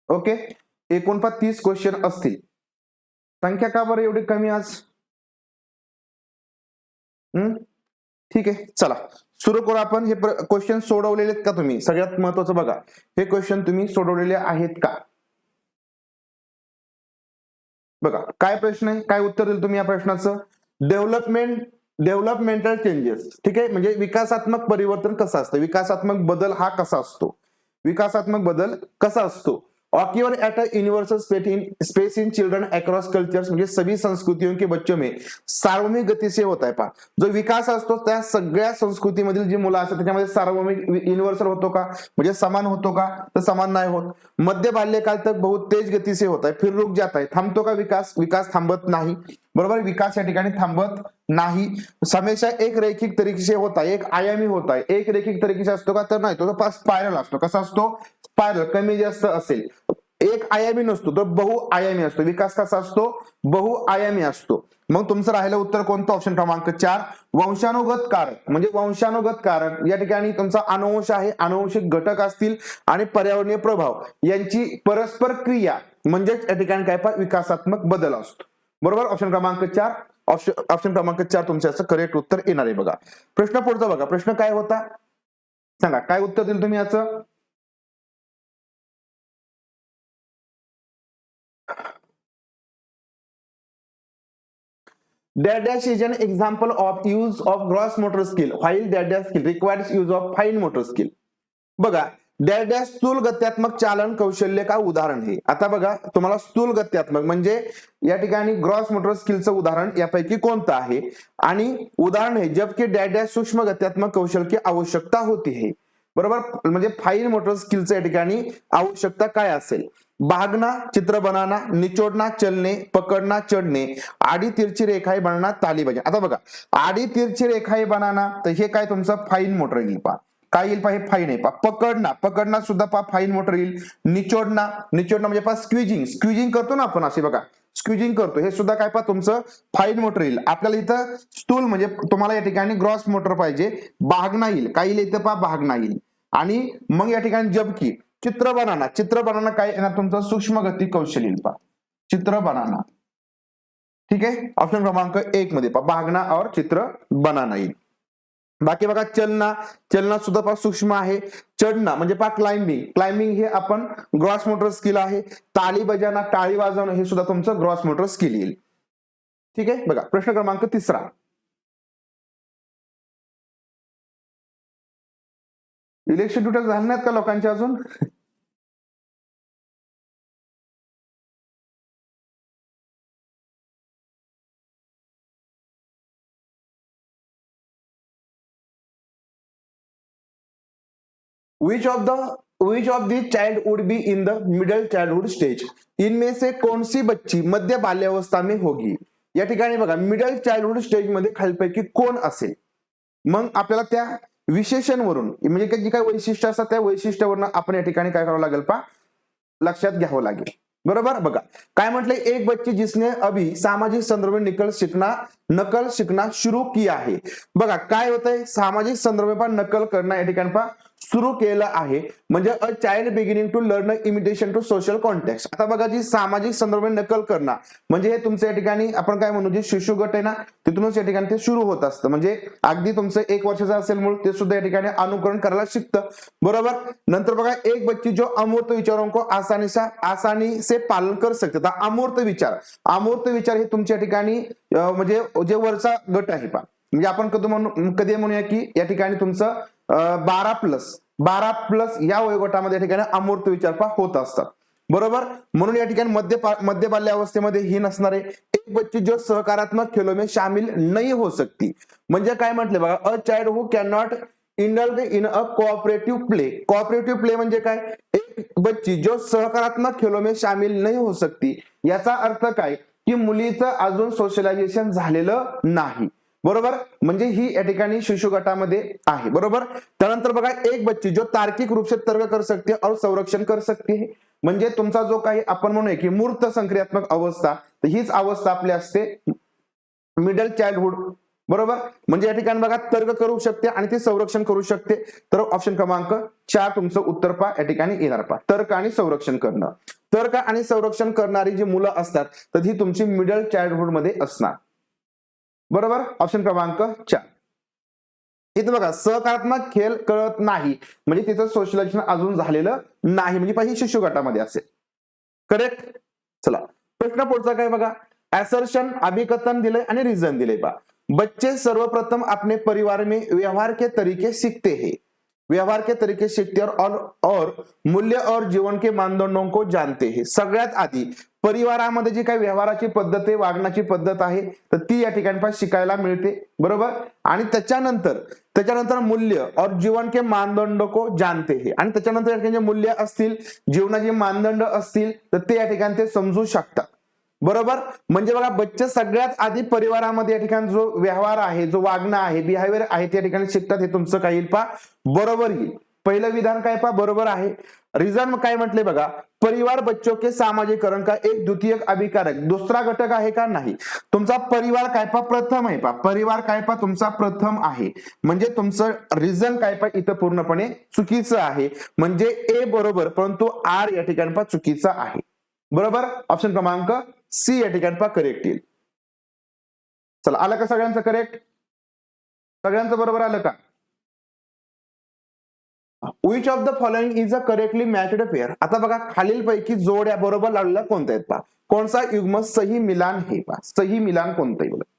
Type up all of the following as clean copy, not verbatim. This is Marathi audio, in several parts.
ओके, 49 क्वेश्चन असतील. संख्या का बरं एवढी कमी आज? ठीक आहे, चला सुरू करू आपण. हे क्वेश्चन सोडवलेले आहेत का तुम्ही? सगळ्यात महत्वाचं बघा, हे क्वेश्चन तुम्ही सोडवलेले आहेत का? बघा काय प्रश्न आहे, काय उत्तर दिलं तुम्ही या प्रश्नाचं? Developmental changes. ठीक आहे, म्हणजे विकासात्मक परिवर्तन कसं असतं, विकासात्मक बदल हा कसा असतो, विकासात्मक बदल कसा असतो? Occur at a universal space in children across cultures, म्हणजे सभी संस्कृतियों के बच्चों में सार्वभौमिक गती से होत आहे. पहा, जो विकास असतो त्या सगळ्या संस्कृतीमधील जी मुलं असतात त्याच्यामध्ये सार्वभौमिक युनिव्हर्सल होतो का, म्हणजे समान होतो का? तर समान नाही होत. मध्य बाल्यकाल तक बहुत तेज गती से होत आहे, फिर रुक जाता है. थांबतो का विकास? विकास थांबत नाही. बरोबर, विकास या ठिकाणी थांबत नाही. हमेशा एक रैखिक तरीके से होता है, एक आयामी होता है. एक रैखिक तरीके से असतो का? तर नाही, तो स्पायरल असतो. कसा असतो? स्पायरल, कमी जास्त असेल. एक आयामी नसतो, तो बहुआयामी असतो. विकास कसा असतो? बहुआयामी असतो. मग तुमचं राहिलं उत्तर कोणतं? ऑप्शन क्रमांक 4, वंशानुगत कारक. म्हणजे वंशानुगत कारक या ठिकाणी तुमचा अनुवंश आहे, अनुवंशिक घटक असतील आणि पर्यावरणीय प्रभाव यांची परस्पर क्रिया म्हणजेच या ठिकाणी काय? विकासात्मक बदल असतो. बरोबर, ऑप्शन क्रमांक 4. ऑप्शन क्रमांक 4 तुमचं करेक्ट उत्तर येणार आहे. बघा प्रश्न पुढचा बघा, प्रश्न काय होता सांगा, काय उत्तर दिलं तुम्ही याचं? Dash is an example of use of gross motor skill, while dash skill requires use of fine motor skill. बघा, डॅश स्थूल गत्यात्मक चालन कौशल्य का उदाहरण आहे. आता बघा, तुम्हाला स्थूल गत्यात्मक म्हणजे या ठिकाणी ग्रॉस मोटर स्किलचं उदाहरण यापैकी कोणतं आहे? आणि उदाहरण आहे जबकि डॅश सूक्ष्म गत्यात्मक कौशल की आवश्यकता होती है. बरोबर, म्हणजे फाईन मोटर स्किलचं या ठिकाणी आवश्यकता काय असेल? भागना, चित्र बनाना, निचोडना, चलने, पकडना, चढणे, आडी तिरछी रेखाएं बनाना, ताली बजाना. आता बघा, आडी तिरछी रेखाएं बनाना, तर हे काय तुमचं फाईन मोटर येईल. पहा काय येईल? पहा हे फाईन आहे. पहा पकडना सुद्धा पहा फाईन मोटर येईल. निचोडना म्हणजे पहा स्क्विजिंग करतो ना आपण, असे बघा स्क्विजिंग करतो, हे सुद्धा काय? पहा तुमचं फाईन मोटर येईल. आपल्याला इथं स्थूल म्हणजे तुम्हाला या ठिकाणी ग्रॉस मोटर पाहिजे. भागना येईल, काय येईल इथं? पहा भागना येईल. आणि मग या ठिकाणी जबकि चित्र बनाना काय येणार तुमचं? सूक्ष्म गती कौशल्य येईल. पहा चित्र बनाना. ठीक आहे, ऑप्शन क्रमांक 1 मध्ये पहा भागना और चित्र बनाना येईल. बाकी बघा, चलना सुद्धा पहा सूक्ष्म आहे. चढणं म्हणजे पहा क्लाइम्बिंग हे आपण ग्रॉस मोटर स्किल आहे. ताली बजाना, टाळी वाजवणं हे सुद्धा तुमचं ग्रॉस मोटर स्किल येईल. ठीक आहे, बघा प्रश्न क्रमांक 3. इलेक्शन ड्युटी झाल्या नाहीत का लोकांच्या अजून? Which of the child would be in the middle childhood stage? इनमें से कौन सी बच्ची मध्य बाल्यावस्था में होगी? या ठिकाणी बघा, मिडल चाइल्डहुड स्टेज मध्ये खालीलपैकी कोण असेल? मग आपल्याला त्या विशेषणवरून म्हणजे जी काही वैशिष्ट्य असतात त्या वैशिष्ट्यावरून आपण या ठिकाणी काय करावं लागेल? पहा लक्षात घ्यावं लागेल. बरोबर, बघा काय म्हटलंय? एक बच्ची जिसने अभी सामाजिक संदर्भ में नकल सीखना शुरू किया है. बघा काय होतंय? सामाजिक संदर्भ पण नकल करणं या ठिकाणी पहा सुरू केलं आहे. म्हणजे a child beginning to learn imitation to social context. आता बघा, जी सामाजिक संदर्भ नकल करणं म्हणजे हे तुमचं या ठिकाणी आपण काय म्हणू, जे शिशु गट आहे ना तिथूनच या ठिकाणी ते सुरू होत असतं. म्हणजे अगदी तुमचं 1 वर्षाचं असेल मूळ, ते सुद्धा या ठिकाणी अनुकरण करायला शिकतं. बरोबर, नंतर बघा, एक बच्ची जो अमूर्त विचारों को आसानी से पालन कर सकते. अमूर्त विचार हे तुमच्या ठिकाणी म्हणजे जे वरचा गट आहे पहा, म्हणजे आपण कधी म्हणूया की या ठिकाणी तुमचं 12 प्लस या वयोगटामध्ये या ठिकाणी अमूर्त विचार पहा होत असतात. बरोबर, म्हणून या ठिकाणी मध्य बाल्यावस्थेमध्ये ही नसणार आहे. एक बच्ची जो सकारात्मक खेलों में शामिल नहीं हो सकती. म्हणजे काय म्हटले बघा, a child who can not indulge in a cooperative play म्हणजे काय? एक बच्ची जो सकारात्मक खेलों में शामिल नहीं हो सकती. याचा अर्थ काय? की मुलीचं अजून सोशलायझेशन झालेलं नाही. बरोबर, म्हणजे ही या ठिकाणी शिशु गटामध्ये आहे. बरोबर, त्यानंतर बघा, एक बच्ची जो तार्किक रूप से तर्क कर सकते और संरक्षण कर सकते है. म्हणजे तुमचा जो काही आपण म्हणूया की मूर्त संक्रियात्मक अवस्था, तर हीच अवस्था आपली असते मिडल चाइल्डहुड. बरोबर, म्हणजे या ठिकाणी बघा तर्क करू शकते आणि ते संरक्षण करू शकते. तर ऑप्शन क्रमांक 4 तुमचं उत्तर पहा या ठिकाणी येणार. पहा तर्क आणि संरक्षण करणं. तर्क आणि संरक्षण करणारी जी मुलं असतात तर ही तुमची मिडल चाइल्डहुड मध्ये असणार. बरोबर. ऑप्शन क्रमांक 4. इथे बघा सहकारात्मक खेळ कळत नाही म्हणजे तिचं सोशलायझेशन अजून झालेलं नाही म्हणजे ही शिशु गटामध्ये असेल. करेक्ट. चला प्रश्न पुढचा काय बघा. असर्शन अभिकथन दिले आणि रिझन दिले पा. बच्चे सर्वप्रथम अपने परिवार में व्यवहार के तरीके सीखते हैं. व्यवहार के तरीके सीखते और मूल्य और जीवन के मानदंडों को जानते हैं. सगळ्यात आधी परिवारामध्ये जी काही व्यवहाराची पद्धत आहे वागण्याची पद्धत आहे तर ती या ठिकाणी शिकायला मिळते. बरोबर. आणि त्याच्यानंतर मूल्य और जीवन के मानदंड को जानते हैं आणि त्याच्यानंतर या ठिकाणी मूल्य असतील जीवनाचे मानदंड असतील तर ते या ठिकाणी ते समजू शकतात. बरोबर. म्हणजे बघा बच्चे सगळ्यात आधी परिवारामध्ये या ठिकाणी जो व्यवहार आहे जो वागणं आहे बिहेवियर आहे त्या ठिकाणी शिकतात. हे तुमचं काय येईल पा बरोबर येईल. पहिलं विधान काय पा बरोबर आहे. रिझन काय म्हटले बघा. परिवार बच्चों के सामाजिकरण का एक द्वितीयक अभिकारक दुसरा घटक आहे का नाही. तुमचा परिवार काय पा प्रथम आहे पा. परिवार काय पा तुमचा प्रथम आहे म्हणजे तुमचं रिझन काय पा इथं पूर्णपणे चुकीचं आहे. म्हणजे ए बरोबर परंतु आर या ठिकाणी पा चुकीचा आहे. बरोबर. ऑप्शन क्रमांक सी या ठिकाणी पा करेक्ट येईल. चला आलं का सगळ्यांचं करेक्ट. सगळ्यांचं बरोबर आलं का. Which of the following is a correctly matched pair. आता बघा खालील पैकी जोड्या बरोबर लावलेल्या कोणत्या आहेत पा. कौन-सा युग्म सही मिलान है पा. सही मिलान कोणतं आहे बघा.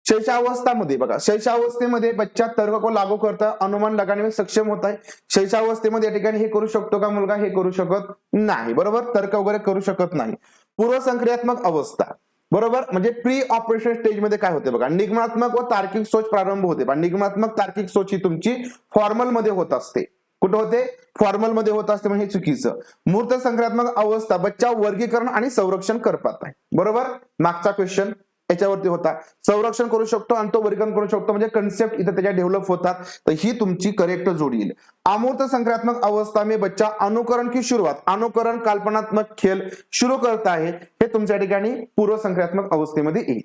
शैशवावस्थामध्ये बघा शैशवावस्थेमध्ये बच्चा तर्क को लागू करता अनुमान लगाने में सक्षम होता है. शैशवावस्थेमध्ये या ठिकाणी हे करू शकतो का मुलगा हे करू शकत नाही. बरोबर. तर्क वगैरे करू शकत नाही. पूर्व संक्रियात्मक अवस्था. बरोबर. म्हणजे प्री ऑपरेशन स्टेज मध्ये काय होते बघा निगमनात्मक व तार्किक सोच प्रारंभ होते. निगमनात्मक तार्किक सोच ही तुमची फॉर्मल मध्ये होत असते. कुठे होते फॉर्मल मध्ये होत असते म्हणजे चुकीचं. मूर्त संक्रियात्मक अवस्था बच्चा वर्गीकरण आणि संरक्षण करतात आहे. बरोबर. मागचा क्वेश्चन याच्यावरती होता. संरक्षण करू शकतो आणि तो वर्गीकरण करू शकतो म्हणजे कन्सेप्ट इथे त्याच्या डेव्हलप होतात. तर ही तुमची करेक्ट जोडी येईल. अमूर्त संक्रियात्मक अवस्था में बच्चा अनुकरण की सुरुवात अनुकरण कल्पनात्मक खेळ सुरू करत आहे हे तुमच्या ठिकाणी पूर्व संक्रियात्मक अवस्थेमध्ये येईल.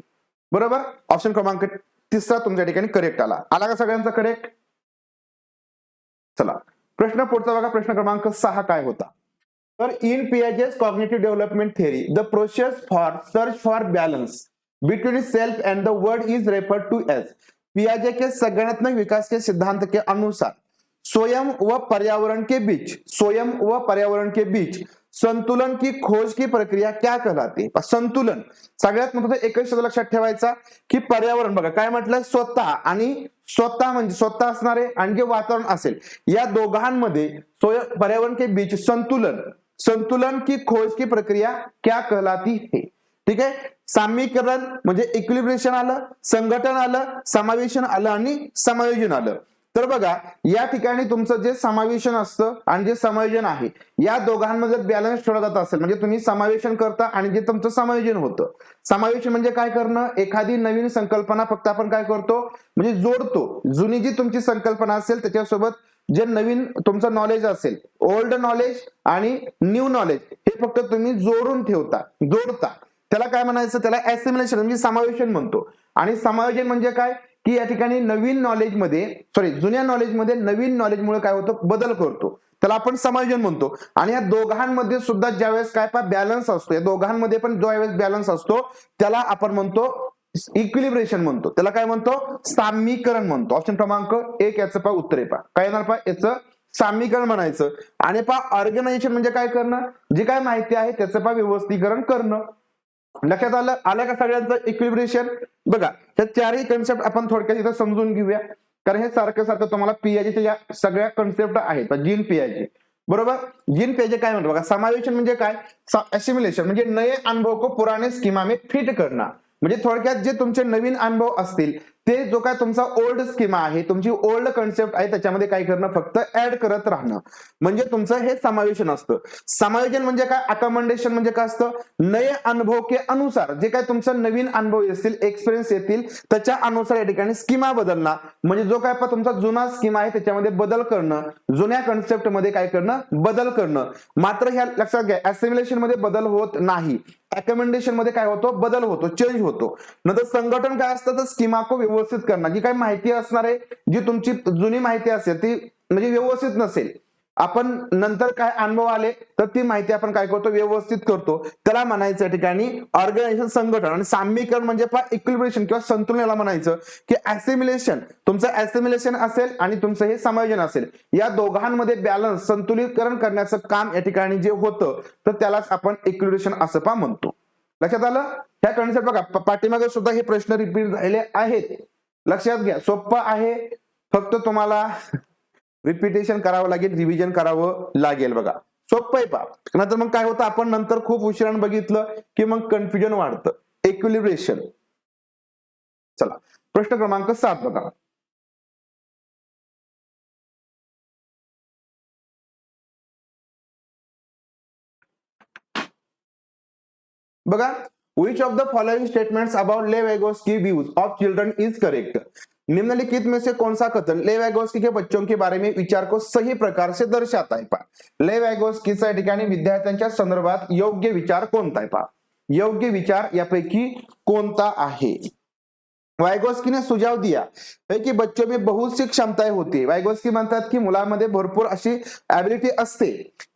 बरोबर. ऑप्शन क्रमांक 3 तुमच्या ठिकाणी करेक्ट आला. आला का सगळ्यांचा करेक्ट. चला प्रश्न पुढचा बघा. प्रश्न क्रमांक 6 काय होता. तर in Piaget's cognitive development theory the process for search for balance between self and the world is referred to as. पियाजे के संगठनात्मक विकास के सिद्धांत के अनुसार स्वयं व पर्यावरण के बीच संतुलन की खोज की प्रक्रिया क्या कहलाती. संतुलन सगळ्यात महत्त्वाचं एकच शब्द लक्षात ठेवायचा की पर्यावरण बघा काय म्हटलंय स्वतः आणि स्वतः म्हणजे स्वतः असणारे आणि जे वातावरण असेल या दोघांमध्ये पर्यावरण के बीच संतुलन की खोज की प्रक्रिया क्या कहलाती है. ठीक आहे. सामीकरण म्हणजे इक्विलिब्रेशन आलं संघटन आलं समावेशन आलं आणि समायोजन आलं. तर बघा या ठिकाणी तुमचं जे समावेशन असतं आणि जे समायोजन आहे या दोघांमध्ये बॅलन्स ठेवला जात असेल म्हणजे तुम्ही समावेशन करता आणि जे तुमचं समायोजन होतं. समावेशन म्हणजे काय करणं एखादी नवीन संकल्पना फक्त आपण काय करतो म्हणजे जोडतो. जुनी जी तुमची संकल्पना असेल त्याच्यासोबत जे नवीन तुमचं नॉलेज असेल ओल्ड नॉलेज आणि न्यू नॉलेज हे फक्त तुम्ही जोडून जोडता. त्याला काय म्हणायचं त्याला ऍसिमिलेशन म्हणजे समावेशन म्हणतो. आणि समायोजन म्हणजे काय की या ठिकाणी नवीन नॉलेजमध्ये जुन्या नॉलेजमध्ये नवीन नॉलेजमुळे काय होतं बदल करतो त्याला आपण समायोजन म्हणतो. आणि या दोघांमध्ये सुद्धा ज्यावेळेस काय बॅलन्स असतो या दोघांमध्ये पण ज्यावेळेस बॅलन्स असतो त्याला आपण म्हणतो इक्विलिब्रेशन म्हणतो. त्याला काय म्हणतो सामीकरण म्हणतो. ऑप्शन क्रमांक 1 याचं उत्तर आहे काय येणार याचं सामीकरण म्हणायचं. आणि ऑर्गनायझेशन म्हणजे काय करणं जे काय माहिती आहे त्याचं व्यवस्थीकरण करणं. लक्षात आलं का सगळ्यांचं इक्विलिब्रेशन. बघा त्या चारही कन्सेप्ट आपण थोडक्यात इथं समजून घेऊया कारण हे सारखं तुम्हाला पियाजेच्या या सगळ्या कन्सेप्ट आहेत. जीन पियाजे बरोबर. जीन पियाजे काय म्हणतो बघा समावेशन म्हणजे काय असिमिलेशन म्हणजे नये अनुभव को पुराने स्कीमा में फिट करना. म्हणजे थोडक्यात जे तुमचे नवीन अनुभव असतील ते जो काय तुमचा ओल्ड स्कीमा आहे तुमची ओल्ड कन्सेप्ट आहे त्याच्यामध्ये काय करणं फक्त ऍड करत राहणं म्हणजे तुमचं हे समावेशन असतं. समायोजन म्हणजे काय अकॉमोडेशन म्हणजे काय असतं नये अनुभव के अनुसार जे काय तुमचं नवीन अनुभव असतील एक्सपिरियन्स येतील त्याच्या अनुसार या ठिकाणी स्कीमा बदलणं म्हणजे जो काय तुमचा जुना स्कीमा आहे त्याच्यामध्ये बदल करणं जुन्या कन्सेप्ट मध्ये काय करणं बदल करणं. मात्र ह्या लक्षात घ्या असिमिलेशन मध्ये बदल होत नाही. अकॉमोडेशन मध्ये काय होतो बदल होतो चेंज होतो. नंतर संघटन काय असतं तर स्कीमा को व्यवस्थित करणं जी काही माहिती असणार आहे जी तुमची जुनी माहिती असेल ती म्हणजे व्यवस्थित नसेल आपण नंतर काय अनुभव आले तर ती माहिती आपण काय करतो, व्यवस्थित करतो. त्याला म्हणायचं या ठिकाणी ऑर्गनायझेशन, संघटन. आणि साम्यीकरण म्हणजे इक्विलिब्रेशन किंवा संतुलन याला म्हणायचं, की ऍसिमिलेशन, तुमचं ऍसिमिलेशन असेल आणि तुमचं हे समायोजन असेल, या दोघांमध्ये बॅलन्स, संतुलीकरण करण्याचं काम या ठिकाणी जे होतं तर त्यालाच आपण इक्विलिब्रेशन असं पण म्हणतो. लक्षात आलं? ह्या कन्सेप्ट बघा पाठीमागे सुद्धा हे प्रश्न रिपीट झालेले आहेत. लक्षात घ्या, सोपं आहे, फक्त तुम्हाला रिपिटेशन करावं लागेल, रिव्हिजन करावं लागेल. बघा सोपं आहे पा. नंतर मग काय होतं, आपण नंतर खूप उशिराने बघितलं की मग कन्फ्युजन वाढतं. इक्विलिब्रेशन. चला प्रश्न क्रमांक 7 बघा. बघा, which of the following statements about लेव वैगोस्की views of children is correct? निम्नलिखित में से कौन सा कथन लेव वैगोस्की के बच्चों के बारे में विचार को सही प्रकार से दर्शाता है? पहा, लेव वैगोस्कीच्या ठिकाणी विद्यार्थ्यांच्या संदर्भात योग्य विचार कोणता आहे? पहा, योग्य विचार यापैकी कोणता आहे? वायगोस्की ने सुझाव दिया है की बच्चों में बहुत सी क्षमताएं होती है. वायगोस्की म्हणतात की मुलांमध्ये भरपूर अशी ऍबिलिटी असते,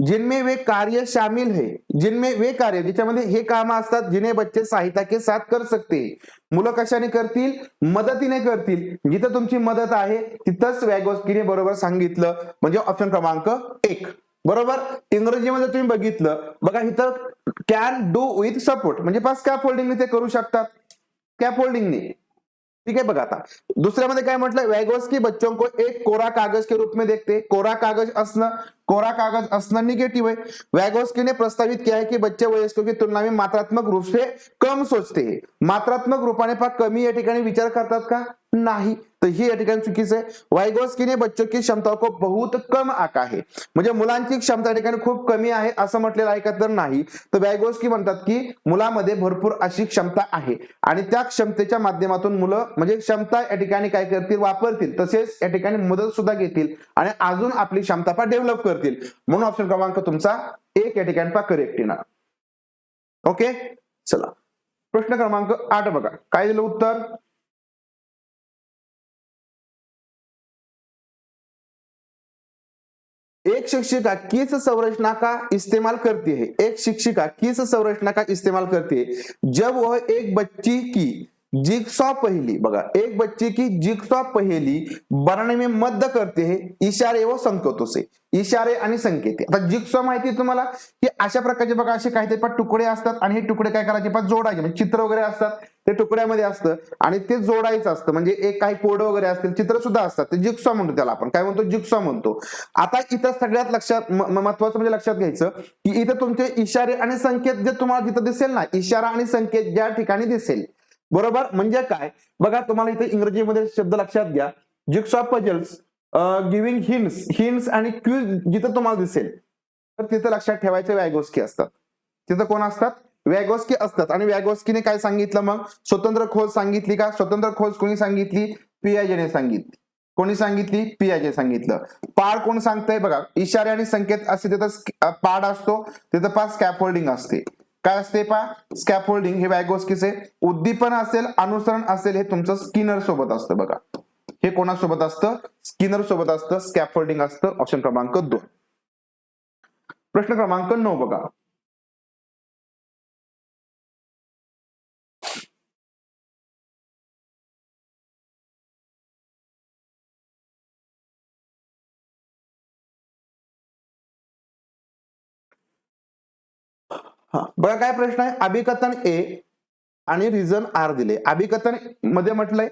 जिनमें वे कार्य शामिल है, जिनमें वे कार्य, ज्याच्यामध्ये हे काम असतात जिन्हें बच्चे सहायता के साथ कर सकते. मुलं कशाने करतील? मदतीने करतील. जिथे तुमची मदत आहे तिथंच वायगोस्कीने बरोबर सांगितलं, म्हणजे ऑप्शन क्रमांक 1 बरोबर. इंग्रजीमध्ये तुम्ही बघितलं बघा, इथं कॅन डू विथ सपोर्ट म्हणजे पास स्कॅफोल्डिंगने ते करू शकतात, स्कॅफोल्डिंगने. ठीक है, बघा आता दुसऱ्यामध्ये काय म्हटलं, वैगोस्की बच्चों को एक कोरा कागज के रूप में देखते. कोरा कागज असणं निगेटिव्ह आहे. वैगोस्की ने प्रस्तावित किया है कि बच्चे वयस्कों की तुलना में मात्रात्मक रूप से कम सोचते हैं. मात्रात्मक रूपाने कमी या ठिकाणी विचार करतात का? नाही. तर ही या ठिकाणी चुकीचं आहे. वायगोस्की ने बच्चों की क्षमताओं को बहुत कम आका है, म्हणजे मुलांची क्षमता या ठिकाणी खूप कमी आहे असं म्हटलेलं आहे का? तर नाही. तर वायगोस्की म्हणतात की मुलामध्ये भरपूर अशी क्षमता आहे आणि त्या क्षमतेच्या माध्यमातून मुलं म्हणजे क्षमता या ठिकाणी काय करतील? वापरतील. तसेच या ठिकाणी मदत सुद्धा घेतील आणि अजून आपली क्षमता डेव्हलप करतील. म्हणून ऑप्शन क्रमांक तुमचा 1 या ठिकाणी करेक्ट येणार. ओके, चला प्रश्न क्रमांक 8 बघा, काय दिलं उत्तर? एक शिक्षिका किस संरचना का इस्तेमाल करती है? एक शिक्षिका किस संरचना का इस्तेमाल करती है जब वह एक बच्ची की जिक्सॉ पहेली, बघा, एक बच्ची की जिक्सॉ पहेली बनाने में मदद करते हैं इशारे व संकेतों से. इशारे आणि संकेत. आता जिक्सॉ माहिती आहे तुम्हाला की अशा प्रकारचे बघा असे काहीतरी तुकडे असतात आणि हे तुकडे काय करायचे? जोडायचे. म्हणजे चित्र वगैरे असतात ते तुकड्यामध्ये असतं आणि ते जोडायचं असतं. म्हणजे एक काही कोड वगैरे असतील, चित्र सुद्धा असतात, ते जिक्सॉ म्हणतो. त्याला आपण काय म्हणतो? जिक्सॉ म्हणतो. आता इथं सगळ्यात लक्षात महत्वाचं म्हणजे लक्षात घ्यायचं की इथं तुमचे इशारे आणि संकेत जे तुम्हाला जिथं दिसेल ना, इशारा आणि संकेत ज्या ठिकाणी दिसेल, बरोबर, म्हणजे काय बघा, तुम्हाला इथे इंग्रजीमध्ये शब्द लक्षात घ्या, जिक्सॉ पजल्स, गिव्हिंग हिंट्स आणि क्यूज जिथं तुम्हाला दिसेल तर तिथं लक्षात ठेवायचे वैगोस्की असतात. तिथं कोण असतात? वैगोस्की असतात. आणि वैगोस्कीने काय सांगितलं मग? स्वतंत्र खोज सांगितली का? स्वतंत्र खोज कोणी सांगितली? पियाजेने सांगितली. कोणी सांगितली? पियाजे सांगितलं. पाड कोण सांगतंय? बघा, इशारे आणि संकेत असे तिथं पाड असतो, तिथं पास स्कॅफोल्डिंग असते. काय असते? स्कॅफोल्डिंग. हे वैगोस्कीचे. उद्दीपन असेल, अनुसरण असेल, हे तुमचं स्किनर सोबत असतं. बघा, हे कोणासोबत असतं? स्किनर सोबत असतं, स्कॅफोल्डिंग असतं. ऑप्शन क्रमांक 2. प्रश्न क्रमांक 9 बघा. बघा काय प्रश्न आहे? अभिकथन ए आणि रिझन आर दिले. अभिकथन मध्ये म्हटलंय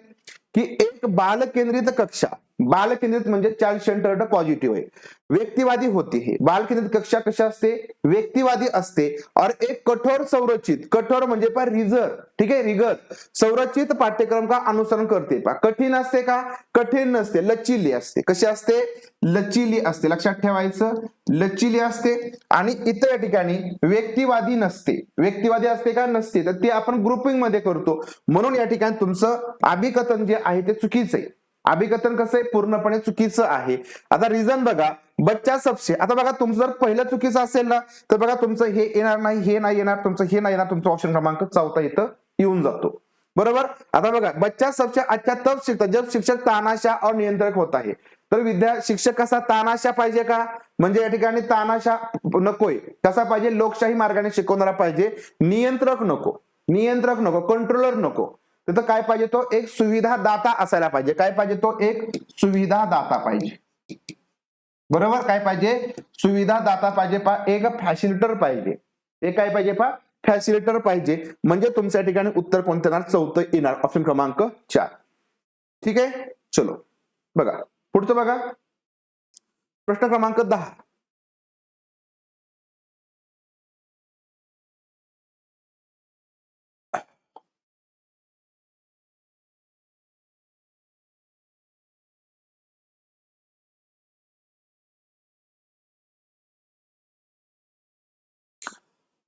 की एक बाल केंद्रित कक्षा, बाल केंद्रित म्हणजे चाइल्ड सेंटर्ड पॉझिटिव्ह आहे, व्यक्तिवादी होती है. बाल केंद्रित कक्षा कशा असते? व्यक्तिवादी असते. और एक कठोर संरचित, कठोर म्हणजे रिगर, ठीक आहे, रिगर संरचित पाठ्यक्रम का अनुसरण करते. कठीण असते का? कठीण नसते, लचिली असते. कशी असते? लचिली असते. लक्षात ठेवायचं, लचिली असते. आणि इतर या ठिकाणी व्यक्तिवादी नसते. व्यक्तिवादी असते का? नसते. तर ते आपण ग्रुपिंग मध्ये करतो. म्हणून या ठिकाणी तुमचं अभिकथन जे आहे ते चुकीचं आहे. अभिकथन कसं आहे? पूर्णपणे चुकीचं आहे. आता रिझन बघा, बच्चा सबसे, आता बघा तुमचं जर पहिलं चुकीचं असेल ना तर बघा तुमचं हे येणार नाही, हे नाही येणार, तुमचं हे नाही येणार, तुमचा ऑप्शन क्रमांक 4 इथं येऊन जातो. बरोबर. आता बघा, बच्चा सबसे अच्छा तब सीखता जब शिक्षक तानाशाह और नियंत्रक होता है. तर शिक्षक कसा, तानाशा पाहिजे का? म्हणजे या ठिकाणी तानाशा नकोय. कसा पाहिजे? लोकशाही मार्गाने शिकवणारा पाहिजे, नियंत्रक नको, कंट्रोलर नको. तिथं काय पाहिजे? तो एक सुविधा दाता असायला पाहिजे. काय पाहिजे? तो एक सुविधा दाता पाहिजे. बरोबर, काय पाहिजे? सुविधा दाता पाहिजे. एक फॅसिलिटर पाहिजे. एक काय पाहिजे? फॅसिलिटर पाहिजे. म्हणजे तुमच्या ठिकाणी उत्तर कोणतं येणार? चौथं येणार, ऑप्शन क्रमांक 4. ठीक आहे, चलो बघा पुढचं. बघा प्रश्न क्रमांक 10.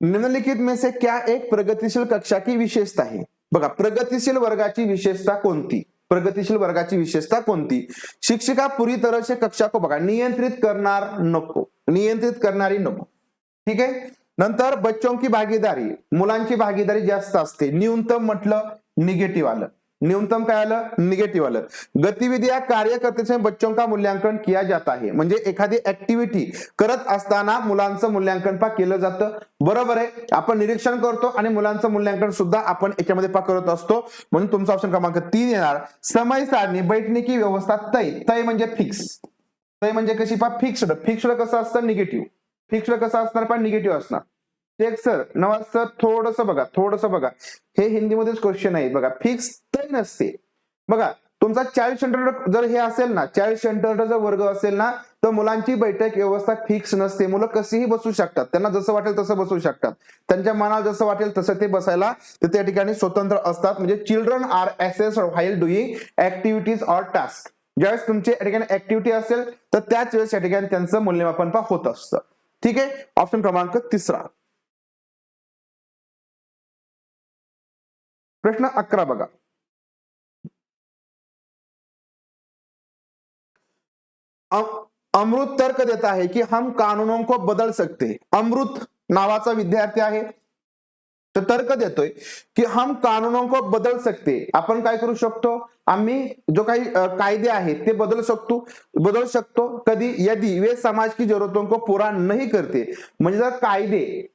निम्नलिखित में से क्या एक प्रगतिशील कक्षा की विशेषता है? बघा, प्रगतिशील वर्गाची विशेषता कोणती? प्रगतिशील वर्गाची विशेषता कोणती? शिक्षिका पूरी तरह से कक्षा को बघा नियंत्रित करणार नको, नियंत्रित करणारी नको. ठीक आहे. नंतर बच्चों की भागीदारी, मुलांची भागीदारी जास्त असते. न्यूनतम म्हटलं निगेटिव्ह आलं. न्यूनतम काय आलं? निगेटिव्ह आलं. गतिविधियां कार्य करते समय बच्चों का मूल्यांकन किया जाता है. म्हणजे एखादी ऍक्टिव्हिटी करत असताना मुलांचं मूल्यांकन केलं जातं. बरोबर आहे. आपण निरीक्षण करतो आणि मुलांचं मूल्यांकन सुद्धा आपण याच्यामध्ये करत असतो. म्हणून तुमचा ऑप्शन क्रमांक 3 येणार. समय सारणी, बैठकी व्यवस्था, तय. तय म्हणजे फिक्स. तय म्हणजे कशी? फिक्स्ड. फिक्स्ड कसं असतं? निगेटिव्ह. फिक्स्ड कसं असणार? निगेटिव्ह असणार. एक सर नवाज सर थोडस बघा, हे हिंदीमध्येच क्वेश्चन आहे बघा. फिक्स तय नसते. बघा तुमचा 40 स्टँडर्ड जर हे असेल ना, 40 स्टँडर्ड जर वर्ग असेल ना, तर मुलांची बैठक व्यवस्था फिक्स नसते. मुलं कशीही बसू शकतात, त्यांना जसं वाटेल तसं बसू शकतात, त्यांच्या मनाला जसं वाटेल तसं ते बसायला ते त्या ठिकाणी स्वतंत्र असतात. म्हणजे children are assessed while doing activities or task. ज्यावेळेस तुमची या ठिकाणी ऍक्टिव्हिटी असेल तर त्याच वेळेस या ठिकाणी त्यांचं मूल्यमापन होत असतं. ठीक आहे, ऑप्शन क्रमांक 3. प्रश्न 11 बघा. अमृत तर्क देता है कि हम कानूनों को बदल सकते हैं. अमृत नावाचा विद्यार्थी आहे, तर तर्क देतोय की हम कानूनों को बदल सकते. आपण काय करू शकतो? आम्ही जो काही कायदे आहेत ते बदल शकतो. कधी? यदि वे समाज की जरूरतों को पूरा नहीं करते. म्हणजे जर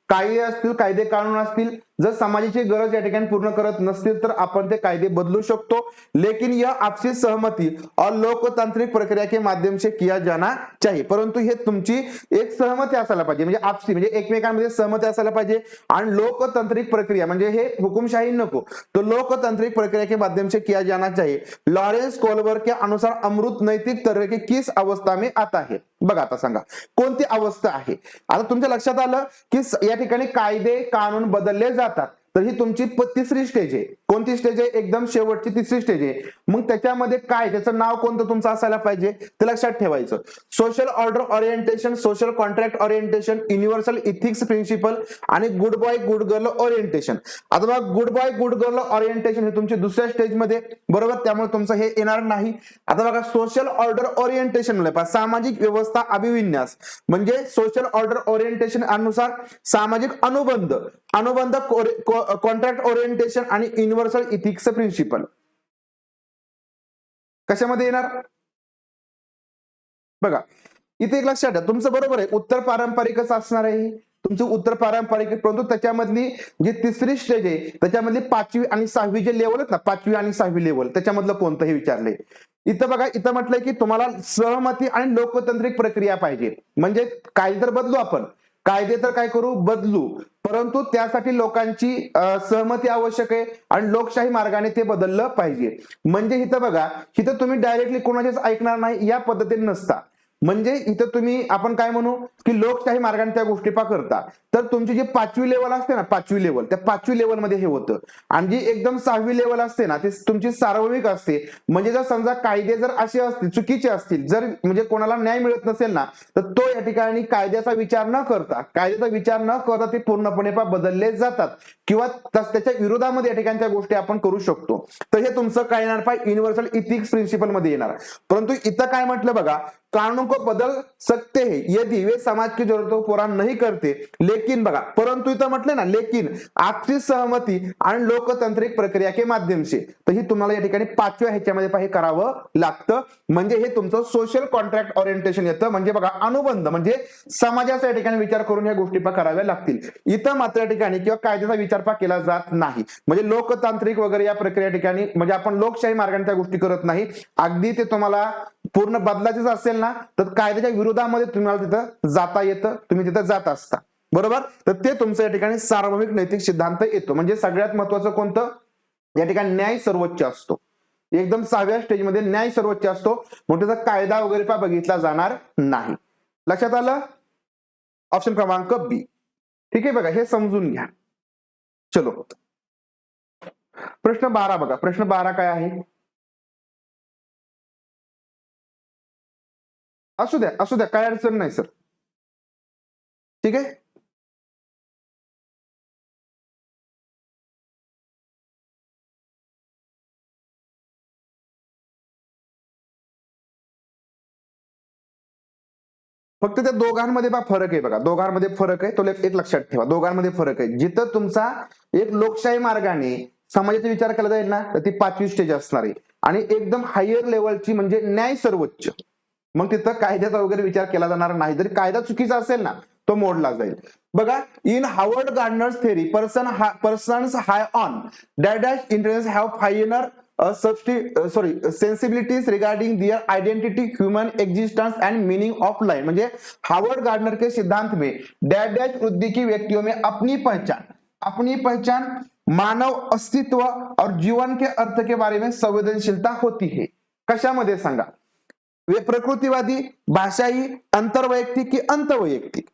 कायदे असतील, कायदे कानून असतील, जर समाजाची गरज या ठिकाणी पूर्ण करत नसतील तर आपण ते कायदे बदलू शकतो. लेकिन यह आपसी सहमति और लोकतांत्रिक प्रक्रिया के माध्यम से किया जाना चाहिए. परंतु हे तुमची एक सहमती असायला पाहिजे. म्हणजे आपसी म्हणजे एकमेकांमध्ये सहमती असायला पाहिजे. आणि लोकतांत्रिक प्रक्रिया म्हणजे हे हुकुमशाही नको, तो लोकतांत्रिक प्रक्रिया के माध्यम से किया जाना चाहिए. लॉरेंस कोल्बर के अनुसार अमृत नैतिक तर्क की किस अवस्था में आता है? बघा आता सांगा कोणती अवस्था आहे. आता तुमच्या लक्षात आलं की या ठिकाणी कायदे कानून बदलले जातात. तर ही तुमची 3री स्टेज आहे. कोणती स्टेज आहे? एकदम शेवटची 3री स्टेज आहे. मग त्याच्यामध्ये काय, त्याचं नाव कोणतं तुमचं असायला पाहिजे ते लक्षात ठेवायचं. Social order orientation, social contract orientation, universal ethics principle आणि good boy good girl orientation. आता बघा good boy good girl orientation हे तुमच्या 2ऱ्या स्टेजमध्ये, बरोबर, त्यामुळे तुमचं हे येणार नाही. आता बघा सोशल ऑर्डर ओरिएंटेशन म्हणजे सामाजिक व्यवस्था अभिविन्यास, म्हणजे सोशल ऑर्डर ओरिएंटेशन अनुसार सामाजिक अनुबंध कॉन्ट्रॅक्ट ओरिएंटेशन आणि युनिव्हर्सल इथिक्स प्रिन्सिपल कशामध्ये येणार? बघा इथे एक लक्षात ठेवा, तुमचं बरोबर आहे उत्तर पारंपरिकच असणार आहे. तुमचं उत्तर पारंपरिक, परंतु त्याच्यामधली जी 3री स्टेज आहे त्याच्यामधली 5वी आणि 6वी जे लेवल आहेत ना, 5वी आणि 6वी लेवल, त्याच्यामधलं कोणतं हे विचारले. इथं बघा, इथं म्हटलंय की तुम्हाला सहमती आणि लोकतांत्रिक प्रक्रिया पाहिजे. म्हणजे कायदे तर बदलू आपण, कायदे तर काय करू? बदलू, परंतु त्यासाठी लोकांची सहमती आवश्यक आहे आणि लोकशाही मार्गाने ते बदललं पाहिजे. म्हणजे इथं बघा, इथं तुम्ही डायरेक्टली कोणाचेच ऐकणार नाही या पद्धतीने नसता. म्हणजे इथं तुम्ही आपण काय म्हणू की लोकशाही मार्गाने त्या गोष्टी करता. तर तुमची जी 5वी लेवल असते ना, 5वी लेवल, त्या 5वी लेवल मध्ये हे होतं. आणि जी एकदम 6वी लेवल असते ना, ती तुमची सार्वत्रिक असते. म्हणजे जर समजा कायदे जर असे असतील, चुकीचे असतील, जर म्हणजे कोणाला न्याय मिळत नसेल ना, तर तो या ठिकाणी कायद्याचा विचार न करता ते पूर्णपणे बदलले जातात किंवा त्याच्या विरोधामध्ये या ठिकाणी त्या गोष्टी आपण करू शकतो. तर हे तुमचं काय येणार? युनिव्हर्सल इथिक्स प्रिन्सिपल मध्ये येणार. परंतु इथं काय म्हटलं बघा, कानून को बदल सकते हैं यदि वे समाज की जरूरतों को पूरा नहीं करते, लेकिन बघा परंतु इथं म्हटलं ना लेकिन आपसी सहमती आणि लोकतांत्रिक प्रक्रिया के माध्यम से, तर ही तुम्हाला या ठिकाणी 5व्या ह्याच्यामध्ये हे करावं लागतं. म्हणजे हे तुमचं सोशल कॉन्ट्रॅक्ट ओरिएंटेशन येतं. म्हणजे बघा अनुबंध म्हणजे समाजाचा या ठिकाणी विचार करून या गोष्टी कराव्या लागतील. इथं मात्र या ठिकाणी किंवा कायद्याचा विचार केला जात नाही. म्हणजे लोकतांत्रिक वगैरे या प्रक्रिया ठिकाणी म्हणजे आपण लोकशाही मार्गाने त्या गोष्टी करत नाही. अगदी ते तुम्हाला पूर्ण बदलायचं असेल ना तर कायद्याच्या विरोधामध्ये तुम्हाला तिथं जाता येतं, तुम्ही तिथं जात असता. बरोबर. तर ते तुमचं या ठिकाणी सार्वभौमिक नैतिक सिद्धांत येतो. म्हणजे सगळ्यात महत्वाचं कोणतं या ठिकाणी न्याय सर्वोच्च असतो. एकदम 6व्या स्टेजमध्ये न्याय सर्वोच्च असतो. मग त्याचा कायदा वगैरे बघितला जाणार नाही. लक्षात आलं. ऑप्शन क्रमांक बी. ठीक आहे बघा हे समजून घ्या. चलो प्रश्न 12 बघा. प्रश्न 12 काय आहे. असू द्या काय अडचण नाही सर. ठीक आहे. फक्त त्या दोघांमध्ये फरक आहे बघा. दोघांमध्ये फरक आहे तो एक लक्षात ठेवा. दोघांमध्ये फरक आहे. जिथं तुमचा एक लोकशाही मार्गाने समाजाचा विचार केला जाईल ना तर ती 5वी स्टेज असणार आहे. आणि एकदम हायर लेवलची म्हणजे न्याय सर्वोच्च, मग तिथं कायद्याचा वगैरे विचार केला जाणार नाही. जरी कायदा चुकीचा असेल ना तो मोडला जाईल. बघा in Howard Gardner's theory persons high on dash intelligence have finer sensibilities regarding their identity human existence and meaning of life. म्हणजे हावर्ड गार्डनर के सिद्धांत में डैश वृद्धि की व्यक्तियों में अपनी पहचान मानव अस्तित्व और जीवन के अर्थ के बारे में संवेदनशीलता होती है. कशामध्ये सांगा. वे प्रकृतिवादी, भाषाई, अंतर्वैयक्तिक की अंतवैयक्तिक.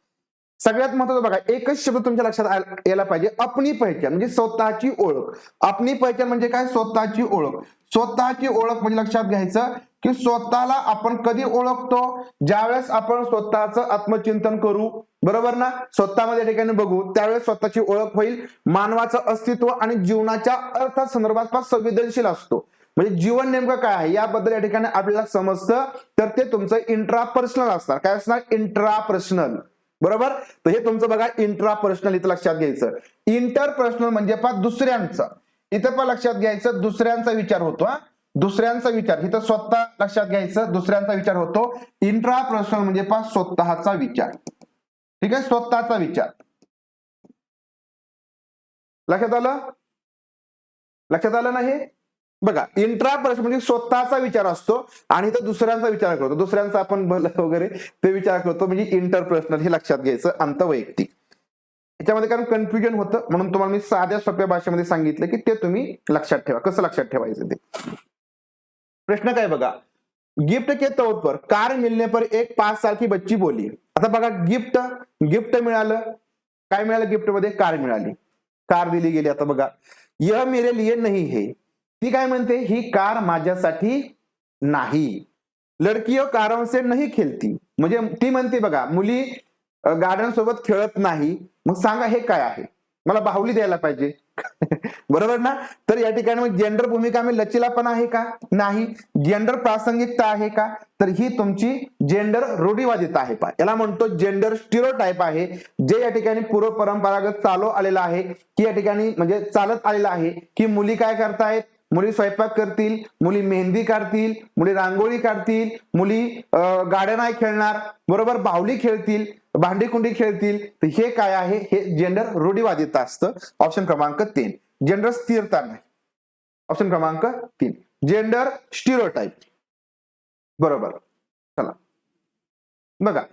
सगळ्यात महत्त्वाचं बघा एकच शब्द तुमच्या लक्षात यायला पाहिजे. अपनी पहचान म्हणजे स्वतःची ओळख. अपनी पहचान म्हणजे काय. स्वतःची ओळख. स्वतःची ओळख म्हणजे लक्षात घ्यायचं की स्वतःला आपण कधी ओळखतो ज्यावेळेस आपण स्वतःचं आत्मचिंतन करू. बरोबर ना. स्वतःमध्ये ठिकाणी बघू त्यावेळेस स्वतःची ओळख होईल. मानवाचं अस्तित्व आणि जीवनाच्या अर्थसंदर्भात संवेदनशील असतो. म्हणजे जीवन नेमकं काय आहे याबद्दल या ठिकाणी आपल्याला समजतं. तर ते तुमचं इंट्रापर्सनल असणार. काय असणार. इंट्रापर्सनल. बरोबर. तर हे तुमचं बघा इंट्रापर्सनल इथं लक्षात घ्यायचं. इंटरपर्सनल म्हणजे दुसऱ्यांचं. इथं लक्षात घ्यायचं दुसऱ्यांचा विचार होतो. दुसऱ्यांचा विचार इथं स्वतः लक्षात घ्यायचं दुसऱ्यांचा विचार होतो. इंट्रापर्सनल म्हणजे स्वतःचा विचार. ठीक आहे. स्वतःचा विचार. लक्षात आलं ना हे. बघा इंट्रापर्सनल म्हणजे स्वतःचा विचार असतो आणि इथं दुसऱ्यांचा विचार करतो. दुसऱ्यांचा आपण भलं वगैरे ते विचार करतो म्हणजे इंटरपर्सनल. हे लक्षात घ्यायचं. अंतवैयक्तिक. याच्यामध्ये कारण कन्फ्युजन होतं म्हणून तुम्हाला मी साध्या सोप्या भाषेमध्ये सांगितलं की ते तुम्ही लक्षात ठेवा. कसं लक्षात ठेवायचं ते. प्रश्न काय बघा. गिफ्ट के तौर पर कार मिलने पर एक 5 साल की बच्ची बोली. आता बघा गिफ्ट मिळालं. काय मिळालं गिफ्ट मध्ये. कार मिळाली. कार दिली गेली. आता बघा यह मेरे लिए नहीं है. ती काय म्हणते ही कार माझ्यासाठी नाही. लडकियों कारों से नहीं खेलती. म्हणजे ती म्हणते बघा मुली गार्डन सोबत खेळत नाही. मग सांगा हे काय आहे. मला बाहुली द्यायला पाहिजे. बरोबर ना. तर या ठिकाणी मग जेंडर भूमिका में लचीलापणा आहे का. नाही. जेंडर प्रासंगिकता आहे का. तर ही तुमची जेंडर रूढीवादिता आहे. याला म्हणतो जेंडर स्टिरियोटाइप आहे. जे या ठिकाणी पूर्व परंपरागत चालू आलेला आहे की या ठिकाणी म्हणजे चालत आलेला आहे की मुली काय करतायत. मुली स्वयंपाक करतील, मुली मेहंदी काढतील, मुली रांगोळी काढतील, मुली गाड्या नाही खेळणार. बरोबर. बाहुली खेळतील, भांडी कुंडी खेळतील. तर हे काय आहे. हे जेंडर रूढीवादिता असतं. ऑप्शन क्रमांक 3. जेंडर स्थिरता नाही. ऑप्शन क्रमांक 3 जेंडर स्टिरियोटाइप. बरोबर. चला बघा.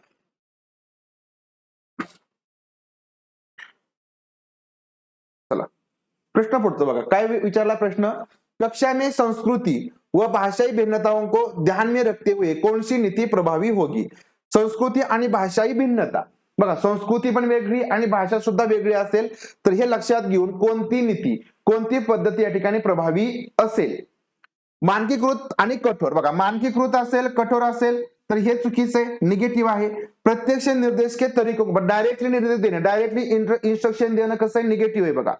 चला प्रश्न पुढचं बघा. काय विचारला प्रश्न. कक्षा में संस्कृति व भाषाई भिन्नताओं को ध्यान में रखते हुए कौन सी नीति प्रभावी होगी. संस्कृती आणि भाषाई भिन्नता. बघा संस्कृती पण वेगळी आणि भाषा सुद्धा वेगळी असेल तर हे लक्षात घेऊन कोणती नीती कोणती पद्धती या ठिकाणी प्रभावी असेल. मानकीकृत आणि कठोर. बघा मानकीकृत असेल कठोर असेल तर हे चुकीचं आहे. निगेटिव्ह आहे. प्रत्यक्ष निर्देश के तरीको डायरेक्टली निर्देश देणे डायरेक्टली इन्स्ट्रक्शन देणं कसं आहे निगेटिव्ह आहे. बघा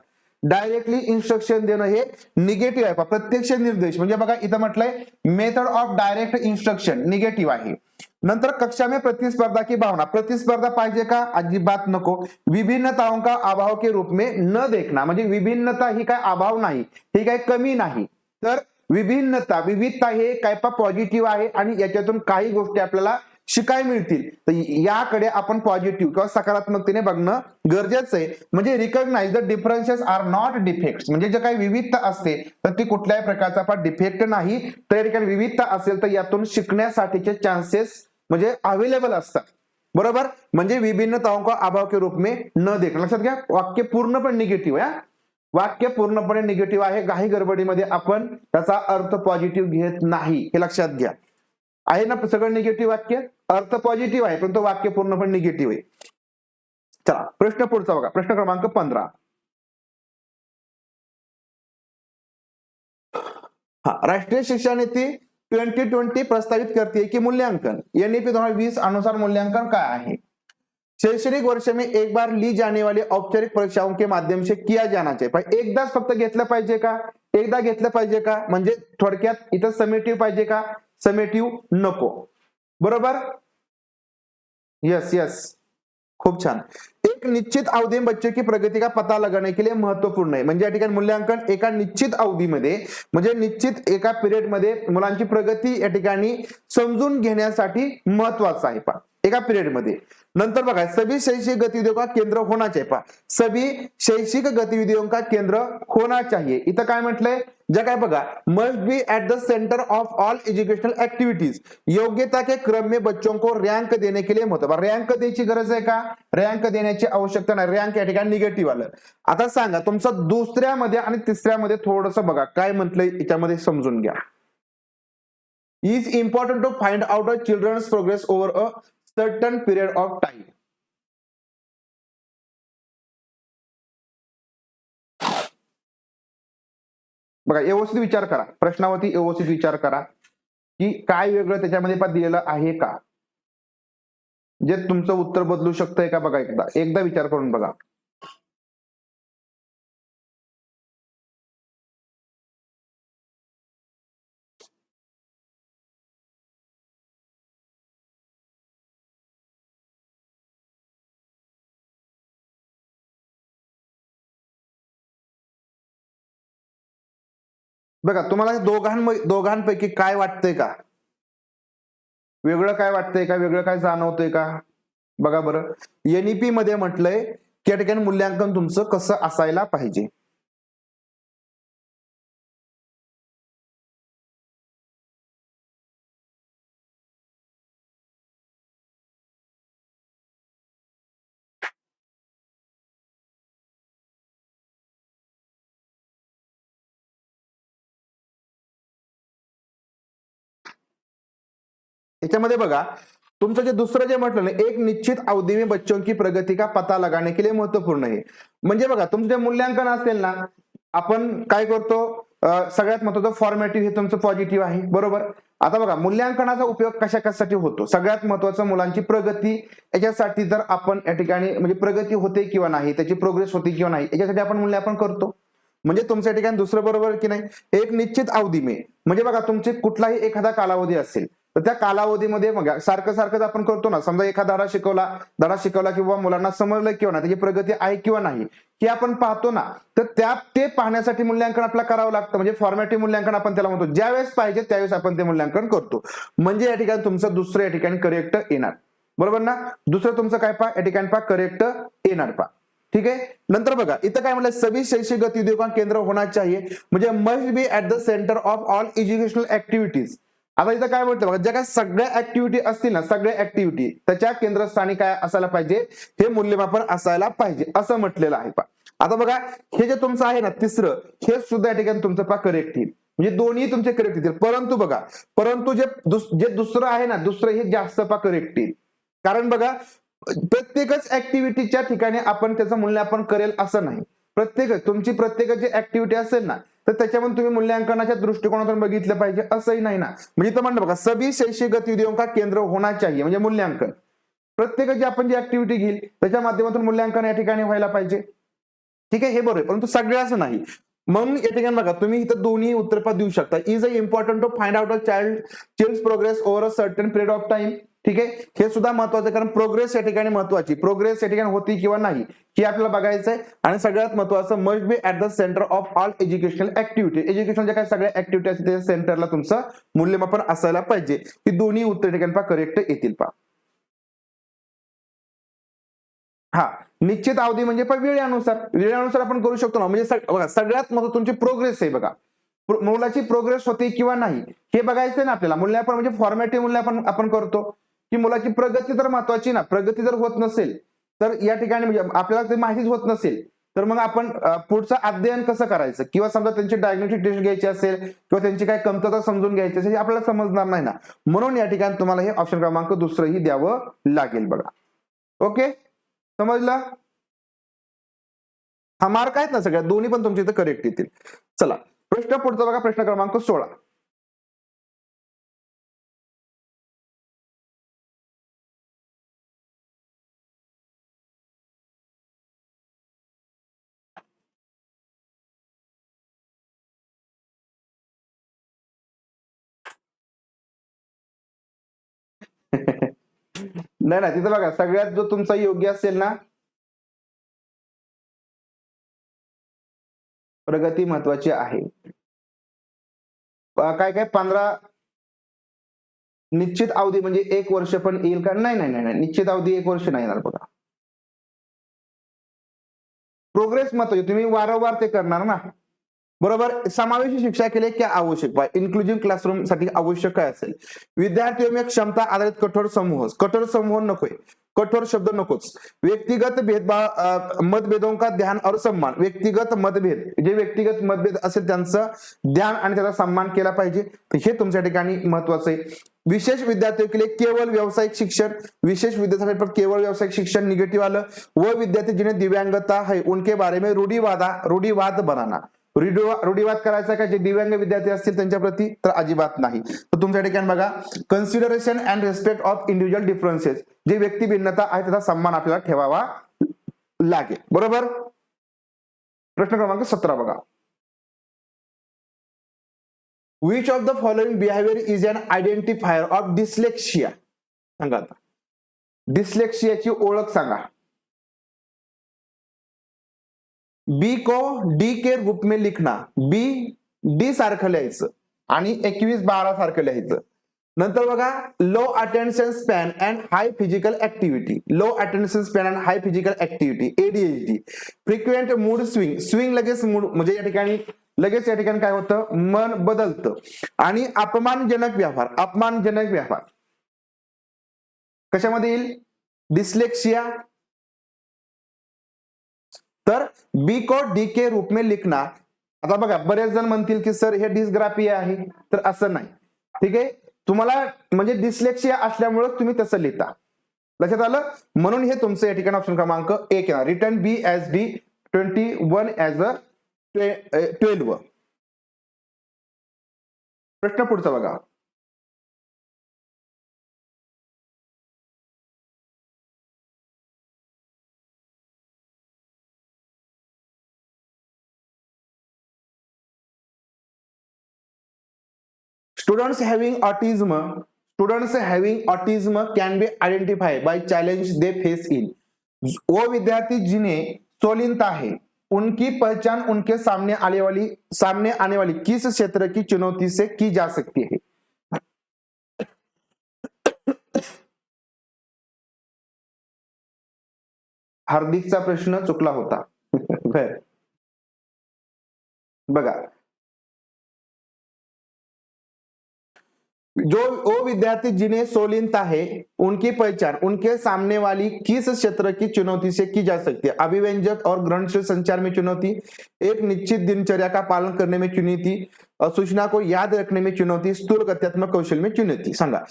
डायरेक्टली इन्स्ट्रक्शन देणं हे निगेटिव्ह आहे. प्रत्यक्ष निर्देश म्हणजे बघा इथं म्हटलंय method of direct instruction negative आहे. नंतर कक्षा में प्रतिस्पर्धा की भावना, प्रतिस्पर्धा पाहिजे का, अजिबात नको. विभिन्नताओं का अभाव के रूप में न देखना, म्हणजे विभिन्नता ही काय अभाव नाही, ही काय कमी नाही, तर विभिन्नता विविधता हे काय पॉझिटिव्ह आहे आणि याच्यातून काही गोष्टी आपल्याला शिकाय मिळतील. तर याकडे आपण पॉझिटिव्ह किंवा सकारात्मकतेने बघणं गरजेचं आहे. म्हणजे recognise the differences are not defects, म्हणजे जे काही विविधता असते तर ती कुठल्याही प्रकारचा डिफेक्ट नाही. तर या ठिकाणी विविधता असेल तर यातून शिकण्यासाठीचे चान्सेस म्हणजे अवेलेबल असतात. बरोबर, म्हणजे विभिन्नताओं का अभाव के रूप में न देखना. लक्षात घ्या, वाक्य पूर्णपणे निगेटिव्ह आहे. वाक्य पूर्णपणे निगेटिव्ह आहे. घाई गडबडीमध्ये आपण त्याचा अर्थ पॉझिटिव्ह घेत नाही, हे लक्षात घ्या. आहे ना सगळं निगेटिव्ह वाक्य, अर्थ पॉझिटिव्ह आहे पण तो वाक्य पूर्णपणे निगेटिव्ह आहे. चला प्रश्न पुढचा बघा, प्रश्न क्रमांक 15. राष्ट्रीय शिक्षा नीति 2020 प्रस्तावित करती है कि मूल्यांकन एनईपी 2020 अनुसार मूल्यांकन क्या है. शैक्षणिक वर्ष में एक बार ली जाने वाली औपचारिक परीक्षाओं के माध्यम से किया जाना चाहिए. एकदाच फक्त घेतलं पाहिजे का, एकदा घेतलं पाहिजे का, म्हणजे थोडक्यात इथं समेटिव्ह पाहिजे का, समेटिव्ह नको. बरोबर, यस यस, खूप छान. एक निश्चित अवधि में बच्चे की प्रगति का पता लगाने के लिए महत्वपूर्ण आहे. म्हणजे या ठिकाणी मूल्यांकन एका निश्चित अवधीमध्ये म्हणजे निश्चित एका पिरियड मध्ये मुलांची प्रगती या ठिकाणी समजून घेण्यासाठी महत्वाचं आहे एका पिरियड मध्ये. नंतर बघा सभी शैक्षिक गतिविधियों का केंद्र होना चाहिए. सभी शैक्षिक गतिविधियों का केंद्र होना चाहिए. इथं काय म्हटलंय, जे काय बघा must be at the center of all educational activities. योग्यता के क्रम में बच्चों को रँक देने के लिए महत्व. रँक द्यायची गरज आहे का, रँक देण्याची आवश्यकता नाही. रँक या ठिकाणी निगेटिव्ह आलं. आता सांगा तुमचं दुसऱ्यामध्ये आणि तिसऱ्यामध्ये थोडंसं बघा काय म्हटलंय याच्यामध्ये समजून घ्या. Is important to find out a children's progress over a certain period of time. बघा व्यवस्थित विचार करा, प्रश्नावरती व्यवस्थित विचार करा की काय वेगळं त्याच्यामध्ये दिलेलं आहे का, जे तुमचं उत्तर बदलू शकतंय का. बघा एकदा विचार करून बघा. बघा तुम्हाला दोघांपैकी काय वाटतंय का, वेगळं काय वाटतंय का, वेगळं काय जाणवतंय का. बघा बरं, एनईपी मध्ये म्हटलंय की या ठिकाणी मूल्यांकन तुमचं कसं असायला पाहिजे. याच्यामध्ये बघा तुमचं जे दुसरं जे म्हटलं ना, एक निश्चित अवधि में बच्चों की प्रगति का पता लगाने के लिए महत्वपूर्ण आहे. म्हणजे बघा तुमचं जे मूल्यांकन असेल ना, आपण काय करतो सगळ्यात महत्वाचं फॉर्मॅटिव्ह हे तुमचं पॉझिटिव्ह आहे. बरोबर. आता बघा मूल्यांकनाचा उपयोग कशासाठी होतो, सगळ्यात महत्वाचं मुलांची प्रगती याच्यासाठी. तर आपण या ठिकाणी म्हणजे प्रगती होते किंवा नाही, त्याची प्रोग्रेस होते किंवा नाही याच्यासाठी आपण मूल्यांकन करतो. म्हणजे तुमच्या ठिकाणी दुसरं बरोबर की नाही. एक निश्चित अवधी में म्हणजे बघा तुमचे कुठलाही एखादा कालावधी असेल तर त्या कालावधीमध्ये मग सारखं आपण करतो ना, समजा एखादा धडा शिकवला किंवा मुलांना समजलं किंवा नाही, त्याची प्रगती आहे किंवा नाही हे आपण पाहतो ना, तर ते पाहण्यासाठी मूल्यांकन आपल्याला करावं लागतं. म्हणजे फॉर्मॅटिव्ह मूल्यांकन आपण त्याला म्हणतो. ज्यावेळेस पाहिजे त्यावेळेस आपण ते मूल्यांकन करतो. म्हणजे या ठिकाणी तुमचं दुसरं या ठिकाणी करेक्ट येणार. बरोबर ना. दुसरं तुमचं काय या ठिकाणी करेक्ट येणार ठीक आहे. नंतर बघा इथं काय म्हणलं, सभी शैक्षिक गतिविधियों का केंद्र होना चाहिए. म्हणजे must be at the center of all educational activities. आता इथं काय म्हणतं बघा, ज्या काय सगळ्या ऍक्टिव्हिटी असतील ना, सगळ्या ऍक्टिव्हिटी त्याच्या केंद्रस्थानी काय असायला पाहिजे, हे मूल्यमापन असायला पाहिजे असं म्हटलेलं आहे. आता बघा हे जे तुमचं आहे ना तिसरं, हे सुद्धा या ठिकाणी तुमचं करेक्ट येईल. म्हणजे दोन्ही तुमचे करेक्ट येतील. परंतु जे दुसरं आहे ना, दुसरं हे जास्त करेक्ट येईल. कारण बघा प्रत्येकच ऍक्टिव्हिटीच्या ठिकाणी आपण त्याचं मूल्यांकन करेल असं नाही. तुमची प्रत्येकाची ऍक्टिव्हिटी असेल ना, तर त्याच्यामध्ये तुम्ही मूल्यांकनाच्या दृष्टिकोनातून बघितलं पाहिजे असंही नाही ना. म्हणजे इथं म्हणलं बघा सभी शैक्षिक गतिविधियों का केंद्र होना चाहिए. म्हणजे मूल्यांकन प्रत्येकाची आपण जी ऍक्टिव्हिटी घेईल त्याच्या माध्यमातून मूल्यांकन या ठिकाणी व्हायला पाहिजे. ठीक आहे, हे बरोबर आहे, परंतु सगळ्याच नाही. म्हणून या ठिकाणी बघा तुम्ही इथं दोन्ही उत्तरपद देऊ शकता. Is a important to find out a child progress over a certain period of time. ठीक आहे, हे सुद्धा महत्वाचं आहे, कारण प्रोग्रेस या ठिकाणी महत्वाची, प्रोग्रेस या ठिकाणी होती किंवा नाही हे आपल्याला बघायचं आहे. आणि सगळ्यात महत्वाचं must be at the center of all educational activity. एज्युकेशनच्या काय सगळ्या ऍक्टिव्हिटी असतील त्या सेंटरला तुमचं मूल्यमापन असायला पाहिजे. ही दोन्ही उत्तर ठिकाणी पहा करेक्ट येतील पहा. हा, निश्चित अवधी म्हणजे वेळेनुसार आपण करू शकतो ना. म्हणजे बघा सगळ्यात महत्त्वाचं तुमची प्रोग्रेस आहे. बघा मुलाची प्रोग्रेस होते किंवा नाही हे बघायचंय ना आपल्याला. मूल्यमापन म्हणजे फॉर्मॅटिव्ह मूल्यमापन आपण करतो की मुलाची प्रगती तर महत्वाची ना. प्रगती जर होत नसेल तर या ठिकाणी म्हणजे आपल्याला ते माहितीच होत नसेल तर मग आपण पुढचं अध्ययन कसं करायचं, किंवा समजा त्यांची डायग्नोस्टिक टेस्ट घ्यायची असेल किंवा त्यांची काय कमतरता समजून घ्यायची असेल आपल्याला समजणार नाही ना. म्हणून या ठिकाणी तुम्हाला हे ऑप्शन क्रमांक दुसरंही द्यावं लागेल. बघा ओके, समजलं. हा मार्क आहेत ना सगळ्या, दोन्ही पण तुमच्या इथे करेक्ट येतील. चला प्रश्न पुढचा बघा, प्रश्न क्रमांक 16. नाही ना, तिथं बघा सगळ्यात जो तुमचा योग्य असेल ना, प्रगती महत्वाची आहे. काय काय 15 निश्चित अवधी म्हणजे 1 वर्ष पण येईल का? नाही नाही नाही, निश्चित अवधी 1 वर्ष नाही येणार. बघा प्रोग्रेस महत्वाची, तुम्ही वारंवार ते करणार ना. बरोबर. समावेशी शिक्षा के लिए क्या आवश्यक आहे, इन्क्लुझिव्ह क्लासरूम साठी आवश्यक काय असेल. विद्यार्थियों में क्षमता आधारित कठोर समूह नकोय, कठोर शब्द नकोच. व्यक्तिगत भेदभाव मतभेदों का ध्यान और सम्मान. व्यक्तिगत मतभेद जे व्यक्तिगत मतभेद असेल त्यांचं ध्यान आणि त्याचा सन्मान केला पाहिजे. हे तुमच्या ठिकाणी महत्वाचं आहे. विशेष विद्यार्थियों के लिए केवल व्यावसायिक शिक्षण, विशेष विद्यार्थी पर केवल व्यावसायिक शिक्षण निगेटिव्ह आलं. व विद्यार्थी जिन्हें दिव्यांगता है उनके बारे में रूढ़िवाद बनाना. रूढीवाद करायचा का जे दिव्यांग विद्यार्थी असतील त्यांच्या प्रती, तर अजिबात नाही. तर तुमच्या ठिकाणी बघा consideration and respect of individual differences, जे व्यक्ती भिन्नता आहे त्याचा सन्मान आपल्याला ठेवावा लागेल. बरोबर. प्रश्न क्रमांक 17 बघा. Which of the following behaviour is an identifier of dyslexia. सांगा आता डिस्लेक्शियाची ओळख सांगा. बी को डी के रूप में लिखना, बी डी सारखं लिहायचं आणि 21-12 सारखं लिहायचं. नंतर बघा low attention span and high physical activity, low attention span and high physical activity ADHD. Frequent mood swing लगेच मूड म्हणजे या ठिकाणी लगेच या ठिकाणी काय होतं, मन बदलतं. आणि अपमानजनक व्यवहार कशामध्ये येईल, डिस्लेक्सिया. तर बी को डी के रूप में लिखना. आता बघा बरेच जण म्हणतील की सर हे डिस्ग्राफिया आहे, तर असं नाही. ठीक आहे, तुम्हाला म्हणजे डिस्लेक्सिया असल्यामुळे तुम्ही तसं लिहिता. लक्षात आलं. म्हणून हे तुमचं या ठिकाणी ऑप्शन क्रमांक 1 येणार. Return B age D 21 age A 12. प्रश्न पुढचा बघा. Students having autism can be identified by challenge they face in. वो विद्यार्थी जिन्हें सोलिनता है उनकी पहचान उनके सामने आने वाली किस क्षेत्र की चुनौती से की जा सकती है. हार्दिकचा प्रश्न चुकला होता. बघा जो वो विद्यार्थी जिन्हें सोलिनता है उनकी पहचान उनके सामने वाली किस क्षेत्र की चुनौती से की जा सकती है. अभिव्यंजक और ग्रंथशील संचार में चुनौती, एक निश्चित दिनचर्या का पालन करने में चुनौती, सूचना को याद रखने में चुनौती, स्थूल गत्यात्मक कौशल्य में चुनौती. सांगा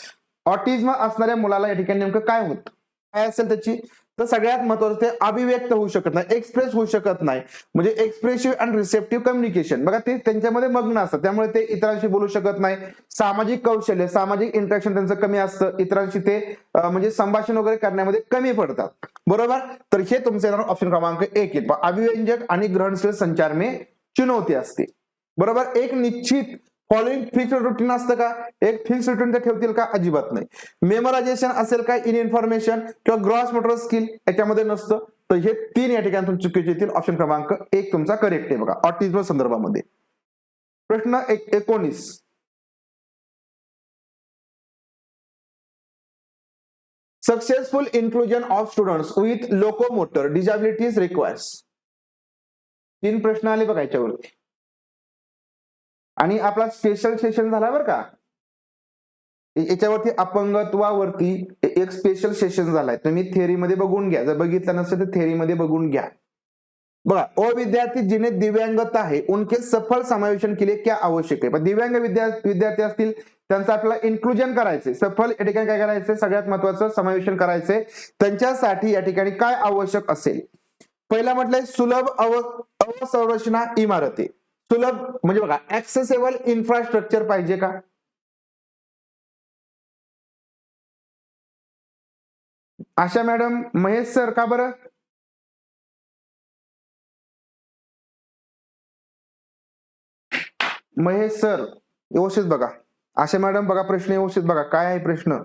ऑटिझम असणाऱ्या मुलाला या ठिकाणी नेमकं काय होतं, काय असेल त्याची तर सगळ्यात महत्वाचं ते अभिव्यक्त होऊ शकत नाही, एक्सप्रेस होऊ शकत नाही, म्हणजे एक्सप्रेसिव्ह अँड रिसेप्टिव्ह कम्युनिकेशन बघा ते त्यांच्यामध्ये मग्न असतात, त्यामुळे ते इतरांशी बोलू शकत नाही. सामाजिक कौशल्य, सामाजिक इंटरॅक्शन त्यांचं कमी असतं, इतरांशी ते म्हणजे संभाषण वगैरे करण्यामध्ये कमी पडतात. बरोबर, तर हे तुमचे ऑप्शन क्रमांक 1 येईल. अभिव्यंजक आणि ग्रहणशील संचार में चुनौती असते. बरोबर, एक निश्चित फॉलोइंग फिक्स रुटीन असतं का? एक फिक्स रुटीन ते ठेवतील का? अजिबात नाही. मेमोरायझेशन असेल का इन इन्फॉर्मेशन किंवा ग्रॉस मोटर स्किल याच्यामध्ये नसतं. तर हे 3 या ठिकाणी चुकीचे येतील. ऑप्शन क्रमांक 1 तुमचा करेक्ट आहे बघा ऑटिझम संदर्भामध्ये. प्रश्न 19. Successful inclusion of students with locomotor disabilities requires. 3 प्रश्न आले बघा याच्यावरती आणि आपला स्पेशल सेशन झाला बरं का. याच्यावरती अपंगत्वावरती एक स्पेशल सेशन झालाय, तुम्ही थेअरीमध्ये बघून घ्या, जर बघितलं नसेल तर थेअरीमध्ये बघून घ्या. बघा, ओ विद्यार्थी जिन्हें दिव्यांगता है उनके सफल समावेशन के लिए क्या आवश्यक है. पण दिव्यांग विद्यार्थी असतील त्यांचं आपल्याला इन्क्लुजन करायचंय, सफल या ठिकाणी काय करायचंय, सगळ्यात महत्वाचं समावेशन करायचंय. त्यांच्यासाठी या ठिकाणी काय आवश्यक असेल. पहिला म्हटलंय सुलभ अवसंरचना इमारती. सुलभ म्हणजे बघा ऍक्सेसेबल इन्फ्रास्ट्रक्चर पाहिजे का? आशा मॅडम, महेश सर, का बरं? महेश सर व्यवस्थित बघा. आशा मॅडम बघा प्रश्न व्यवस्थित बघा. काय आहे प्रश्न?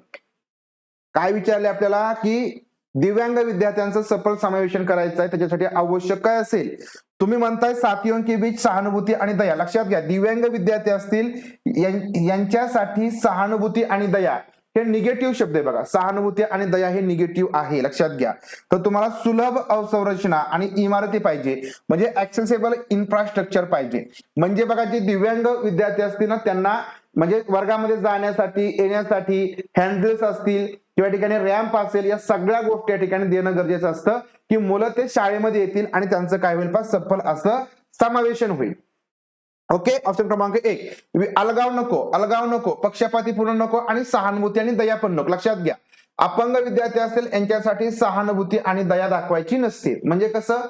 काय विचारले आपल्याला की दिव्यांग विद्यार्थ्यांचं सफल समावेशन करायचं आहे, त्याच्यासाठी आवश्यक काय असेल. तुम्ही म्हणताय साथियों के बीच सहानुभूती आणि दया. लक्षात घ्या, दिव्यांग विद्यार्थी असतील यांच्यासाठी सहानुभूती आणि दया हे निगेटिव्ह शब्द आहे बघा. सहानुभूती आणि दया हे निगेटिव्ह आहे, लक्षात घ्या. तर तुम्हाला सुलभ अवसंरचना आणि इमारती पाहिजे, म्हणजे ऍक्सेसेबल इन्फ्रास्ट्रक्चर पाहिजे. म्हणजे बघा जे दिव्यांग विद्यार्थी असतील ना त्यांना म्हणजे वर्गामध्ये जाण्यासाठी येण्यासाठी हँडल्स असतील किंवा ठिकाणी रॅम्प असेल, या सगळ्या गोष्टी या ठिकाणी देणं गरजेचं असतं की मुलं ते शाळेमध्ये येतील आणि त्यांचं काय होईल पा सफल असं समावेशन होईल. ओके, ऑप्शन क्रमांक 1 अलगाव नको, पक्षपातीपूर्ण नको आणि सहानुभूती आणि दया पण नको. लक्षात घ्या, अपंग विद्यार्थी असतील यांच्यासाठी सहानुभूती आणि दया दाखवायची नसते. म्हणजे कसं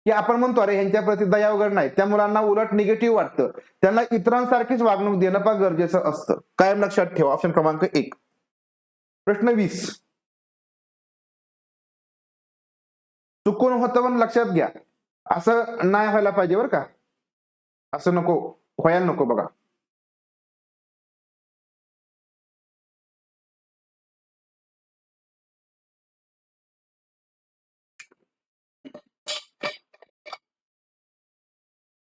की आपण म्हणतो अरे ह्यांच्या प्रति दया वगैरे नाही, त्या मुलांना उलट निगेटिव्ह वाटतं, त्यांना इतरांसारखीच वागणूक देणं पण गरजेचं असतं. कायम लक्षात ठेवा. ऑप्शन क्रमांक 1. प्रश्न 20. चुकून होतं पण लक्षात घ्या, असं नाही व्हायला पाहिजे बरं का, असं नको व्हायला नको बघा.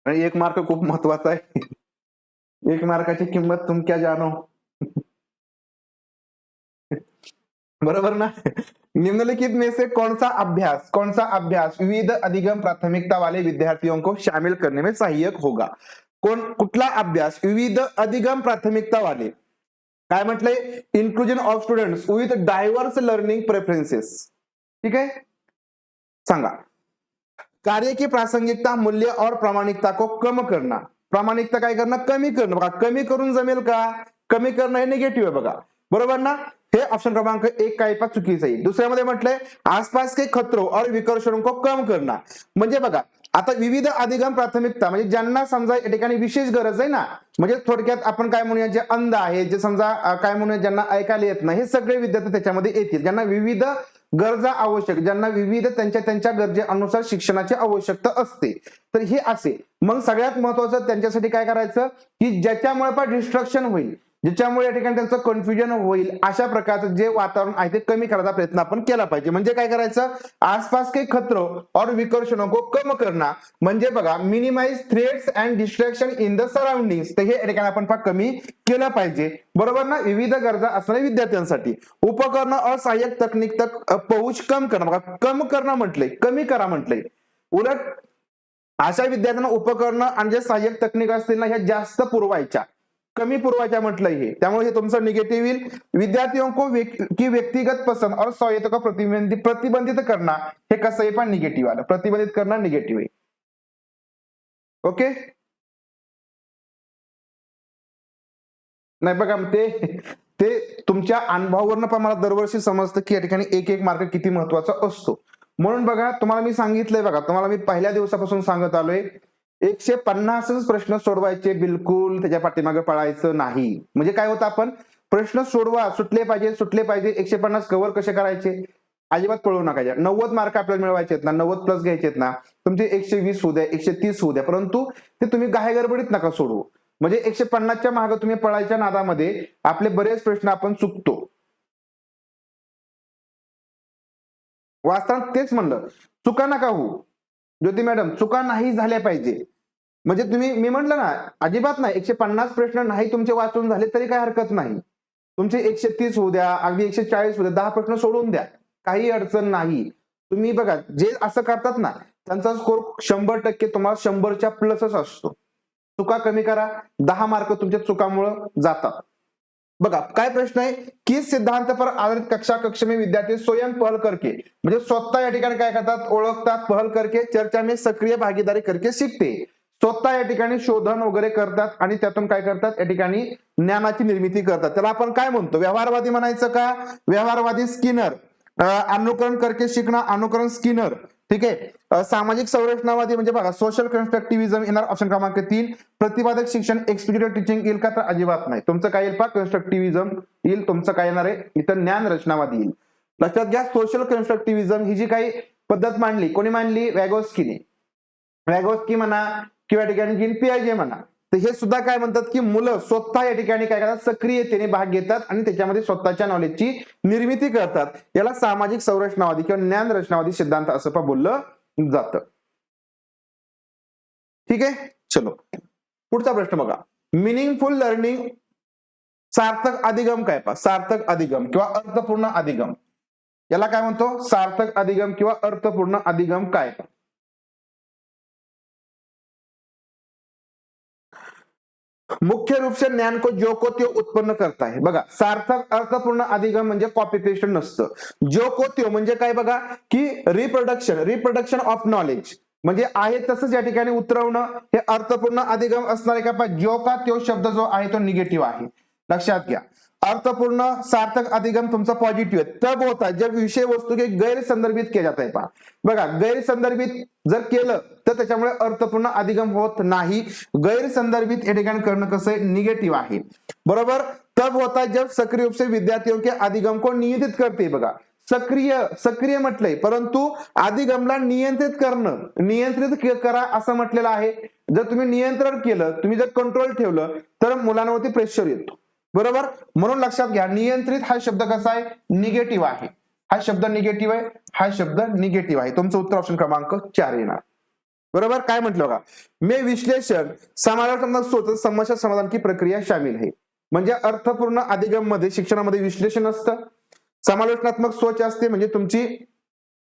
आणि 1 मार्क खूप महत्वाचा आहे. 1 मार्काची किंमत तुम क्या जानो. बरोबर ना. निम्नलिखित में से कौन सा अभ्यास विविध अधिगम प्राथमिकता वाले विद्यार्थियों को शामिल करने में सहायक होगा. कुठला अभ्यास विविध अधिगम प्राथमिकता वाले, काय म्हटलंय, inclusion of students with diverse learning preferences. ठीक आहे, सांगा. कार्य की प्रासंगिकता, मूल्य और प्रामाणिकता को कम करना. प्रामाणिकता काय करणं, कमी करणं. बघा कमी करून जमेल का? कमी करणं हे निगेटिव्ह आहे बघा. बरोबर ना. हे ऑप्शन क्रमांक 1 काय पा चुकीचं आहे. दुसऱ्यामध्ये म्हटलंय आसपास के खतरों और विकर्षणों को कम करना. म्हणजे बघा आता विविध अधिगम प्राथमिकता म्हणजे ज्यांना समजा या ठिकाणी विशेष गरज आहे ना, म्हणजे थोडक्यात आपण काय म्हणूया जे अंध आहे, जे समजा काय म्हणूया ज्यांना ऐकायला येत नाही, हे सगळे विद्यार्थी त्याच्यामध्ये येतील. ज्यांना विविध गरजा आवश्यक, ज्यांना विविध त्यांच्या गरजेनुसार शिक्षणाची आवश्यकता असते, तर हे असे. मग सगळ्यात महत्वाचं त्यांच्यासाठी काय करायचं की ज्याच्यामुळे पण डिस्ट्रक्शन होईल, ज्याच्यामुळे या ठिकाणी त्यांचं कन्फ्युजन होईल, अशा प्रकारचं जे वातावरण आहे ते कमी करायचा प्रयत्न आपण केला पाहिजे. म्हणजे काय करायचं, आसपास के खतरो और विकर्षणों को कम करना. म्हणजे बघा minimise threats and distraction in the surroundings. तर हे या ठिकाणी आपण कमी केलं पाहिजे. बरोबर ना. विविध गरजा असणाऱ्या विद्यार्थ्यांसाठी उपकरण और सहाय्यक तकनीक तक पहुंच कम करणं. बघा कम करणं म्हटलंय, कमी करा म्हटलंय. उलट अशा विद्यार्थ्यांना उपकरणं आणि जे सहाय्यक तकनीक असतील ना ह्या जास्त पुरवायच्या, कमी पुरवायच्या म्हटलंय हे. त्यामुळे हे तुमचं निगेटिव्ह येईल. विद्यार्थियों को की व्यक्तिगत पसंद और स्वायत्त को प्रतिबंधित करना. हे कसं आहे पण निगेटिव्ह आलं. प्रतिबंधित करणं निगेटिव्ह आहे. ओके. नाही बघा ते तुमच्या अनुभवावरनं पण मला दरवर्षी समजतं की या ठिकाणी 1 मार्क किती महत्वाचा असतो. म्हणून बघा तुम्हाला मी सांगितलंय, बघा तुम्हाला मी पहिल्या दिवसापासून सांगत आलोय 150च प्रश्न सोडवायचे, बिलकुल त्याच्या पाठीमागे पळायचं नाही. म्हणजे काय होतं, आपण प्रश्न सोडवा, सुटले पाहिजे 150 कव्हर कसे करायचे, अजिबात पळू नका. 90 मार्क आपल्याला मिळवायचे आहेत ना, 90 प्लस घ्यायचे आहेत ना, तुमचे 120 होऊ द्या, 130 होऊ द्या, परंतु ते तुम्ही गडबडीत नका सोडवू. म्हणजे 150च्या मागे तुम्ही पळायच्या नादामध्ये आपले बरेच प्रश्न आपण चुकतो. वाचताना तेच म्हणलं, चुका नका होऊ. ज्योती मॅडम, चुका नाही झाल्या पाहिजे. म्हणजे तुम्ही, मी म्हटलं ना, अजिबात नाही, 150 प्रश्न नाही तुमचे वाचून झाले तरी काही हरकत नाही. तुमचे 130 होऊ द्या, अगदी 140 होऊ द्या, 10 प्रश्न सोडून द्या, काही अडचण नाही. तुम्ही बघा, जे असं करतात ना त्यांचा स्कोर 100% तुम्हाला 100च्या प्लसच असतो. चुका कमी करा, 10 मार्क तुमच्या चुकामुळे जातात. बघा काय प्रश्न आहे, किस सिद्धांत पर आधारित कक्षा में विद्यार्थी स्वयं पहल करके, म्हणजे स्वतः या ठिकाणी काय करतात, ओळखतात, पहल करके चर्चा में सक्रिय भागीदारी करके शिकते. स्वतः या ठिकाणी शोधन वगैरे करतात आणि त्यातून काय करतात, या ठिकाणी ज्ञानाची निर्मिती करतात. त्याला आपण काय म्हणतो, व्यवहारवादी म्हणायचं का, व्यवहारवादी स्किनर. अनुकरण करके शिकणं, अनुकरण स्किनर. ठीक आहे. सामाजिक संरचनावादी म्हणजे बघा सोशल कन्स्ट्रक्टिव्हिजम येणार ऑप्शन क्रमांक 3. प्रतिपादक शिक्षण, एक्सप्लिकेटिव्ह टीचिंग येईल का, तर अजिबात नाही. तुमचं काय येईल पा, कन्स्ट्रक्टिव्हिजम येईल. तुमचं काय येणार आहे इथं, ज्ञान रचनावादी येईल. लक्षात घ्या, सोशल कन्स्ट्रक्टिव्हिजम ही जी काही पद्धत मांडली, कोणी मांडली, वॅगोस्कीने. वॅगोस्की म्हणा किंवा ठिकाणी जीन पियाजे म्हणा, तर हे सुद्धा काय म्हणतात की मुलं स्वतः या ठिकाणी काय करतात, सक्रियतेने भाग घेतात आणि त्याच्यामध्ये स्वतःच्या नॉलेजची निर्मिती करतात. याला सामाजिक संरचनावादी किंवा ज्ञान रचनावादी सिद्धांत असं पण बोललं जातं. ठीक आहे, चलो पुढचा प्रश्न बघा. मिनिंगफुल लर्निंग, सार्थक अधिगम काय पा, सार्थक अधिगम किंवा अर्थपूर्ण अधिगम, याला काय म्हणतो, सार्थक अधिगम किंवा अर्थपूर्ण अधिगम काय पा. मुख्य रूप से ज्ञान को जो को त्यो उत्पन्न करता है. बघा, सार्थक अर्थपूर्ण अधिगम म्हणजे कॉपी पेस्ट नसतं. जो को त्यो म्हणजे काय बघा, की रिप्रोडक्शन ऑफ नॉलेज, म्हणजे आहे तसंच या ठिकाणी उतरवणं, हे अर्थपूर्ण अधिगम असणार आहे का. जो का त्यो शब्द जो आहे तो निगेटिव्ह आहे, लक्षात घ्या. अर्थपूर्ण सार्थक अधिगम तुमचा पॉझिटिव्ह आहे. तब होता जब विषय वस्तू के गैरसंदर्भित केले जात आहे. पहा बघा, गैरसंदर्भित जर केलं तर त्याच्यामुळे अर्थपूर्ण अधिगम होत नाही. गैरसंदर्भित या ठिकाणी करणं कसं आहे, निगेटिव्ह आहे. बरोबर. तब होता जब सक्रिय रूप से विद्यार्थियों के अधिगम को नियंत्रित करते. बघा, सक्रिय म्हटलंय, परंतु अधिगमला नियंत्रित करा असं म्हटलेलं आहे. जर तुम्ही नियंत्रण केलं, तुम्ही जर कंट्रोल ठेवलं तर मुलांवरती प्रेशर येतो. बरोबर. म्हणून लक्षात घ्या, नियंत्रित हा शब्द कसा आहे, निगेटिव्ह आहे. हा शब्द निगेटिव्ह आहे, हा शब्द निगेटिव्ह आहे. तुमचं उत्तर ऑप्शन क्रमांक 4 येणार. बरोबर. काय म्हटलं का, मे विश्लेषण समालोचनात्मक सोच समस्या समाधान की प्रक्रिया शामिल आहे. म्हणजे अर्थपूर्ण अधिगम मध्ये शिक्षणामध्ये विश्लेषण असतं, समालोचनात्मक सोच असते, म्हणजे तुमची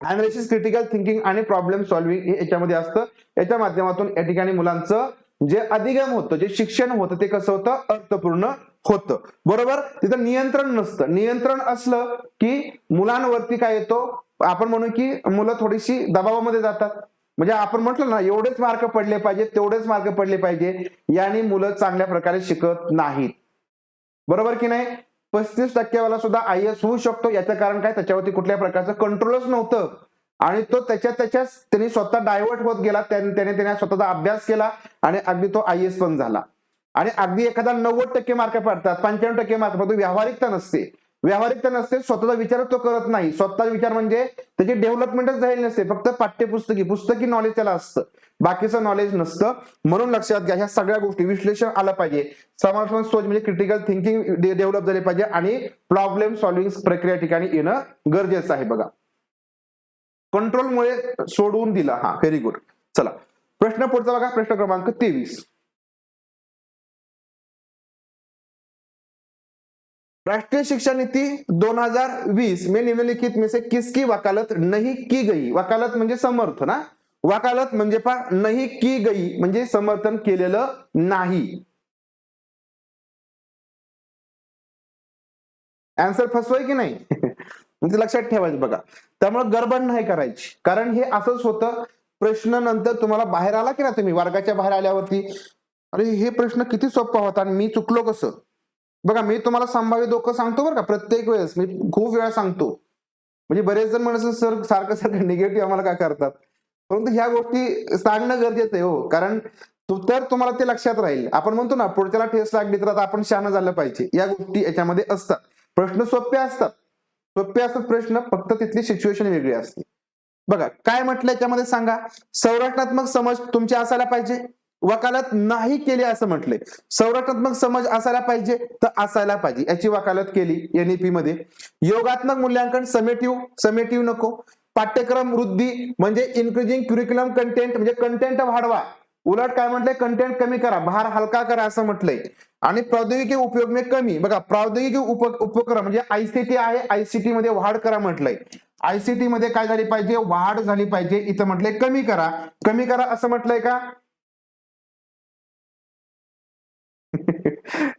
अनालिसिस, क्रिटिकल थिंकिंग आणि प्रॉब्लेम सॉल्व्हिंग हे याच्यामध्ये असतं. याच्या माध्यमातून या ठिकाणी मुलांचं जे अधिगम होतं, जे शिक्षण होतं ते कसं होतं, अर्थपूर्ण होतं. बरोबर. तिथं नियंत्रण नसतं. नियंत्रण असलं की मुलांवरती काय येतो, आपण म्हणू की मुलं थोडीशी दबावामध्ये जातात. म्हणजे आपण म्हटलं ना, एवढेच मार्क पडले पाहिजे, तेवढेच मार्क पडले पाहिजे, याने मुलं चांगल्या प्रकारे शिकत नाहीत. बरोबर की नाही. 35% वाला सुद्धा IAS होऊ शकतो. याचं कारण काय, त्याच्यावरती कुठल्या प्रकारचं कंट्रोलच नव्हतं आणि तो त्याने स्वतः डायव्हर्ट होत गेला. त्याने स्वतःचा अभ्यास केला आणि अगदी तो IAS पण झाला. आणि अगदी एखादा 90% मार्क पडतात, 95% मार्क पडतो, व्यावहारिकता नसते, स्वतःचा विचार तो करत नाही. स्वतःचा विचार म्हणजे त्याची डेव्हलपमेंटच झालेली नसते, फक्त पुस्तकी नॉलेज त्याला असतं, बाकीचं नॉलेज नसतं. म्हणून लक्षात घ्या, ह्या सगळ्या गोष्टी, विश्लेषण आलं पाहिजे, समालोचनात्मक सोच म्हणजे क्रिटिकल थिंकिंग डेव्हलप झाले पाहिजे आणि प्रॉब्लेम सॉल्व्हिंग प्रक्रिया ठिकाणी येणं गरजेचं आहे. बघा, कंट्रोलमुळे सोडवून दिला. हा, व्हेरी गुड. चला प्रश्न पुढचा बघा, प्रश्न क्रमांक 23. राष्ट्रीय शिक्षा नीति 2020 में निम्नलिखित में से किसकी वकालत नहीं की गई. वकालत म्हणजे समर्थन. वकालत म्हणजे नाही की गई म्हणजे समर्थन केलेलं नाही. आन्सर फसवाय की नाही म्हणजे लक्षात ठेवायचं. बघा, त्यामुळे गडबड नाही करायची, कारण हे असंच होतं. प्रश्न नंतर तुम्हाला बाहेर आला की ना, तुम्ही वर्गाच्या बाहेर आल्यावरती, अरे हे प्रश्न किती सोपा होता आणि मी चुकलो कसं. बघा, मी तुम्हाला संभाव्य धोका सांगतो बरं का, प्रत्येक वेळेस मी खूप वेळा सांगतो. म्हणजे बरेच जण म्हणत सर सारखं सारखं निगेटिव्ह आम्हाला काय करतात, परंतु ह्या गोष्टी सांगणं गरजेचं आहे हो. कारण तर तुम्हाला ते लक्षात राहील. आपण म्हणतो ना पुढच्याला ठेस लागली तर आता आपण शहाणं झालं पाहिजे. या गोष्टी याच्यामध्ये असतात. प्रश्न सोपे असतात, सोपे असतात प्रश्न, फक्त तिथली सिच्युएशन वेगळी असते. बघा काय म्हटलं याच्यामध्ये सांगा. संरचनात्मक समज तुमची असायला पाहिजे. वकालत नाही केली असं म्हटलंय. संरचनात्मक समज असायला पाहिजे तर असायला पाहिजे, याची वकालत केली एनईपी मध्ये. योगात्मक मूल्यांकन समेटिव्ह नको. पाठ्यक्रम वृद्धी म्हणजे इन्क्रीजिंग क्युरिक्युलम कंटेंट म्हणजे कंटेंट वाढवा. उलट काय म्हटलंय, कंटेंट कमी करा, भार हलका करा असं म्हटलंय. आणि प्रौद्योगिकी उपयोग में कमी. बघा प्रौद्योगिकी उपक्रम म्हणजे आयसीटी आहे, आयसीटी मध्ये वाढ करा म्हटलंय. आयसीटी मध्ये काय झाली पाहिजे, वाढ झाली पाहिजे. इथं म्हटलंय कमी करा, कमी करा असं म्हटलंय का?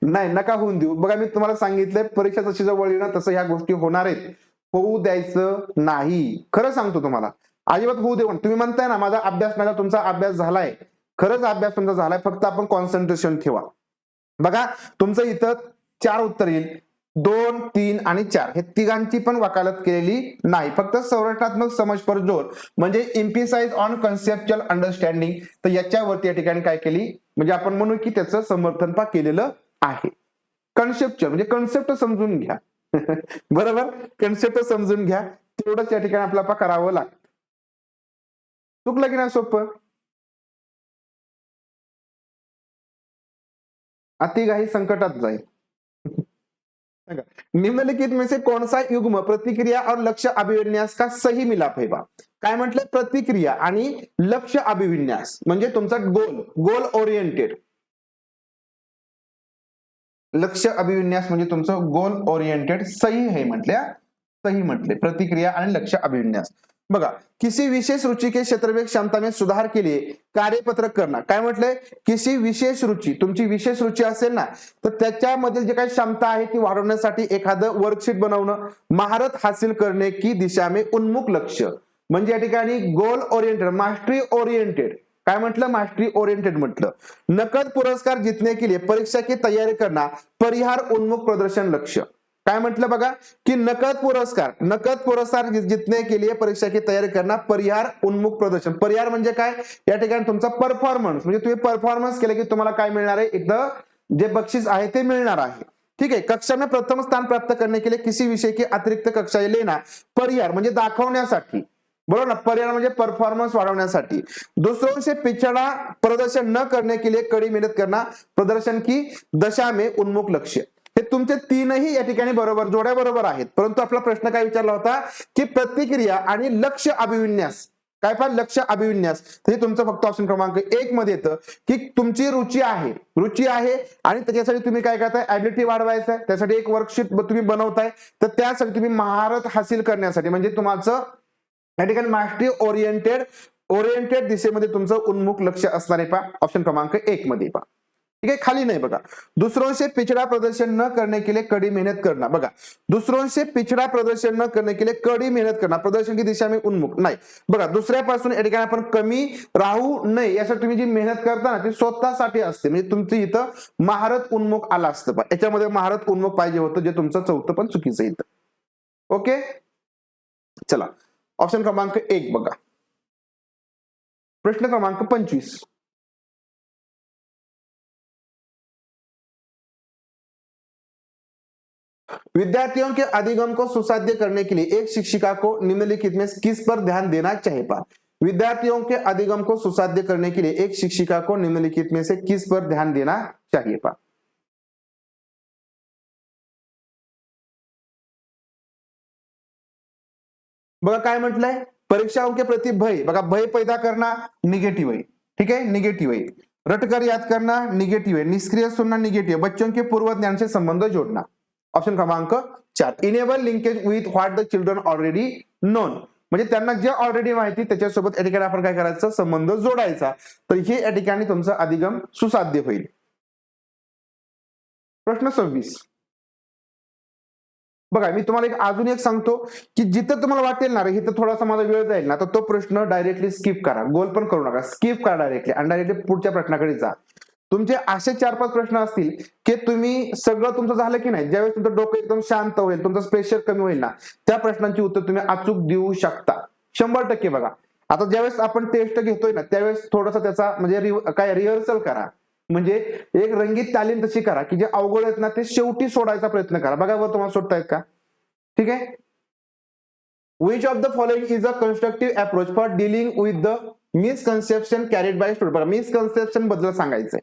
नाही, नका होऊन देऊ. बघा मी तुम्हाला सांगितलंय परीक्षा जशी जवळ येणार तसं ह्या गोष्टी होणार आहेत. होऊ द्यायचं नाही. खरं सांगतो तुम्हाला, अजिबात होऊ देऊ. तुम्ही म्हणताय ना माझा अभ्यास नाही, तुमचा अभ्यास झालाय. खरंच अभ्यास तुमचा झालाय, फक्त आपण कॉन्सन्ट्रेशन ठेवा. बघा तुमचं इथं 4 उत्तर येईल. 2, 3 आणि 4 हे तिघांची पण वकालत केलेली नाही. फक्त संरचनात्मक समज पर जोर म्हणजे एम्फिसाइज ऑन कन्सेप्च्युअल अंडरस्टँडिंग, तर याच्यावरती या ठिकाणी काय केली, म्हणजे आपण म्हणू की त्याचं समर्थन केलेलं आहे. कन्सेप्च्युअल म्हणजे कन्सेप्ट समजून घ्या. बरोबर, कन्सेप्ट समजून घ्या, तेवढंच या ठिकाणी आपल्याला करावं लागतं. चुकलं की नाही सोपं? अतिघाई संकटात जाईल. निम्नलिखित में से कौन सा युग्म प्रतिक्रिया और लक्ष्य अभिविन्यास का सही मिलाप है? काय म्हटलं, प्रतिक्रिया आणि लक्ष्य अभिविन्यास म्हणजे तुमचा गोल ओरिएंटेड. लक्ष्य अभिविन्यास म्हणजे तुमचं गोल ओरिएंटेड सही है म्हटल्या, सही म्हटले. प्रतिक्रिया आणि लक्ष्य अभिविन्यास. बघा किसी विशेष रुचि के क्षेत्र में क्षमता में सुधार के लिए कार्यपत्रक करना. काय म्हटलंय, किसी विशेष रुचि, तुमची विशेष रुचि असेल ना तर त्याच्यामधील जे काही क्षमता आहे ती वाढवण्यासाठी एखादं वर्कशीट बनवणं. महारत हासिल करने की दिशा में उन्मुख लक्ष्य म्हणजे या ठिकाणी गोल ओरिएंटेड, मास्टरी ओरिएंटेड. काय म्हटलं, मास्टरी ओरिएंटेड म्हटलं. नकद पुरस्कार जीतने के लिए परीक्षा की तैयारी करना, परिहार उन्मुख प्रदर्शन लक्ष्य. काय म्हटलं बघा की नकद पुरस्कार जीतने के लिए परीक्षा की तयारी करना, परिहार उन्मुख प्रदर्शन. परिहार म्हणजे काय, या ठिकाणी तुमचा परफॉर्मन्स म्हणजे तुम्ही परफॉर्मन्स केले की तुम्हाला काय मिळणार आहे, एकदा जे बक्षीस आहे ते मिळणार आहे. ठीक आहे. कक्षा में प्रथम स्थान प्राप्त करने के लिए किसी विषय की अतिरिक्त कक्षाएं लेना. परिहार म्हणजे दाखवण्यासाठी, बरोबर ना, परिहार म्हणजे परफॉर्मन्स वाढवण्यासाठी. दूसरों से पिछड़ा प्रदर्शन न करने के लिए कड़ी मेहनत करना, प्रदर्शन की दशा में उन्मुख लक्ष्य. हे तुमचे तीनही या ठिकाणी बरोबर, जोड्या बरोबर आहेत. परंतु आपला प्रश्न काय विचारला होता की प्रतिक्रिया आणि लक्ष्य अभिविन्यास, काय पाहिजे, लक्ष्य अभिविन्यास. हे तुमचं फक्त ऑप्शन क्रमांक 1 मध्ये येतं की तुमची रुची आहे आणि त्याच्यासाठी तुम्ही काय करताय, ऍबिलिटी वाढवायचं आहे, त्यासाठी एक वर्कशीट तुम्ही बनवताय. तर त्यासाठी तुम्ही महारत हासिल करण्यासाठी म्हणजे तुमचं या ठिकाणी मास्टरी ओरिएंटेड दिशेमध्ये तुमचं उन्मुख लक्ष असणार आहे. पहा ऑप्शन क्रमांक 1 मध्ये पहा. ठीक आहे, खाली नाही बघा. दूसरों से पिछड़ा प्रदर्शन न करने के लिए कड़ी मेहनत करना. बघा दूसरों से पिछड़ा प्रदर्शन न करने के लिए कड़ी मेहनत करना, प्रदर्शन की दिशा में उन्मुख नाही. बघा दुसऱ्यापासून या ठिकाणी आपण कमी राहू नये यासाठी तुम्ही जी मेहनत करता ना ती स्वतःसाठी असते. म्हणजे तुमचं इथं महारत उन्मुख आला असतं. याच्यामध्ये महारत उन्मुख पाहिजे होतं, जे तुमचं चौथं पण चुकीचं इथं. ओके, चला ऑप्शन क्रमांक 1 बघा. प्रश्न क्रमांक 25. विद्यार्थियों के अधिगम को सुसाध्य करने के लिए एक शिक्षिका को निम्नलिखित में किस पर ध्यान देना चाहिए? विद्यार्थियों के अधिगम को सुसाध्य करने के लिए एक शिक्षिका को निम्नलिखित में से किस पर ध्यान देना चाहिए? बघा काय म्हटलंय, परीक्षाओं के प्रति भय. बघा भय पैदा करना निगेटिव्ह आहे. ठीक आहे, निगेटिव्ह आहे. रटकर याद करना निगेटिव्ह आहे. निष्क्रिय सुनना निगेटिव्ह. बच्चों के पूर्व ज्ञान से संबंध जोड़ना. ऑप्शन क्रमांक 4. Enable linkage with what the children already non म्हणजे त्यांना जे ऑलरेडी माहिती त्याच्यासोबत या ठिकाणी आपण काय करायचं, संबंध जोडायचा. तर हे या ठिकाणी तुमचं अधिगम सुसाध्य होईल. प्रश्न 26. बघा मी तुम्हाला अजून एक सांगतो की जिथं तुम्हाला वाटेल ना इथं थोडासा माझा वेळ जाईल ना तर तो प्रश्न डायरेक्टली स्किप करा. गोल पण करू नका, स्किप करा डायरेक्टली आणि डायरेक्टली पुढच्या प्रश्नाकडे जा. तुमचे असे 4-5 प्रश्न असतील की तुम्ही सगळं तुमचं झालं की नाही, ज्यावेळेस तुमचं डोकं एकदम शांत होईल, तुमचं प्रेशर कमी होईल ना, त्या प्रश्नांची उत्तर तुम्ही अचूक देऊ शकता 100%. बघा आता ज्यावेळेस आपण टेस्ट घेतोय ना, त्यावेळेस थोडंसं त्याचा म्हणजे काय रिहर्सल करा, म्हणजे एक रंगीत तालीम तशी करा की जे अवघड आहेत ना ते शेवटी सोडायचा प्रयत्न करा. बघा बरं तुम्हाला सोडतायत का? ठीक आहे. Which of the following is a constructive approach for dealing with the misconception carried by student? बघा मिसकन्सेप्शन बद्दल सांगायचंय.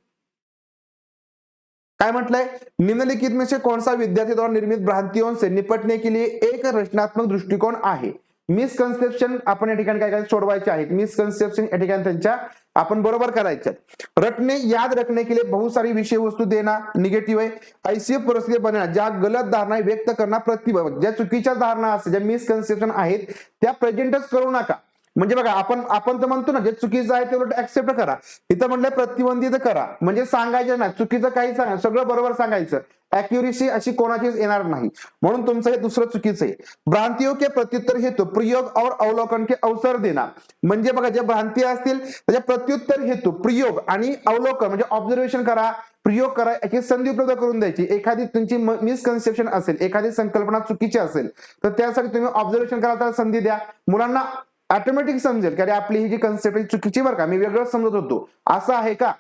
काय म्हटलंय? निम्नलिखित में से कौन सा विद्यार्थी द्वारा निर्मित भ्रांतियों से निपटने के लिए एक रचनात्मक दृष्टिकोन आहे? मिसकन्सेप्शन आपण या ठिकाणी काय काय सोडवायचे आहेत. मिसकन्सेप्शन या ठिकाणी त्यांच्या अपन बरोबर करायचे. रटने याद रखने के लिए बहुत सारी विषय वस्तु देना निगेटिव है. ऐसी परिस्थिती बनना ज्या गलत धारणा व्यक्त करना प्रतिभा, ज्या चुकीच्या धारणा असतात, ज्या मिसकन्सेप्शन आहेत त्या प्रेझेंटच करू नका. म्हणजे बघा आपण तर म्हणतो ना, जे चुकीचं आहे ते उलट ऍक्सेप्ट करा. इथं म्हटलंय प्रतिबंधित करा, म्हणजे सांगायचं नाही, चुकीचं काही सांगा, सगळं बरोबर सांगायचं. अॅक्युरेसी अशी कोणाचीच येणार नाही, म्हणून तुमचं हे दुसरं चुकीचं आहे. भ्रांतियों के प्रत्युत्तर हेतु प्रयोग और अवलोकन के अवसर देना, म्हणजे बघा ज्या भ्रांती असतील त्याच्या प्रत्युत्तर हेतू प्रयोग आणि अवलोकन म्हणजे ऑब्झर्वेशन करा, प्रयोग करा, याची संधी उपलब्ध करून द्यायची. एखादी तुमची मिसकन्सेप्शन असेल, एखादी संकल्पना चुकीची असेल तर त्यासाठी तुम्ही ऑब्झर्वेशन करायला संधी द्या. मुलांना ऑटोमॅटिक समजेल की अरे आपली ही जी कन्सेप्ट आहे चुकीची बरं का, मी वेगळं समजत होतो, असं आहे का.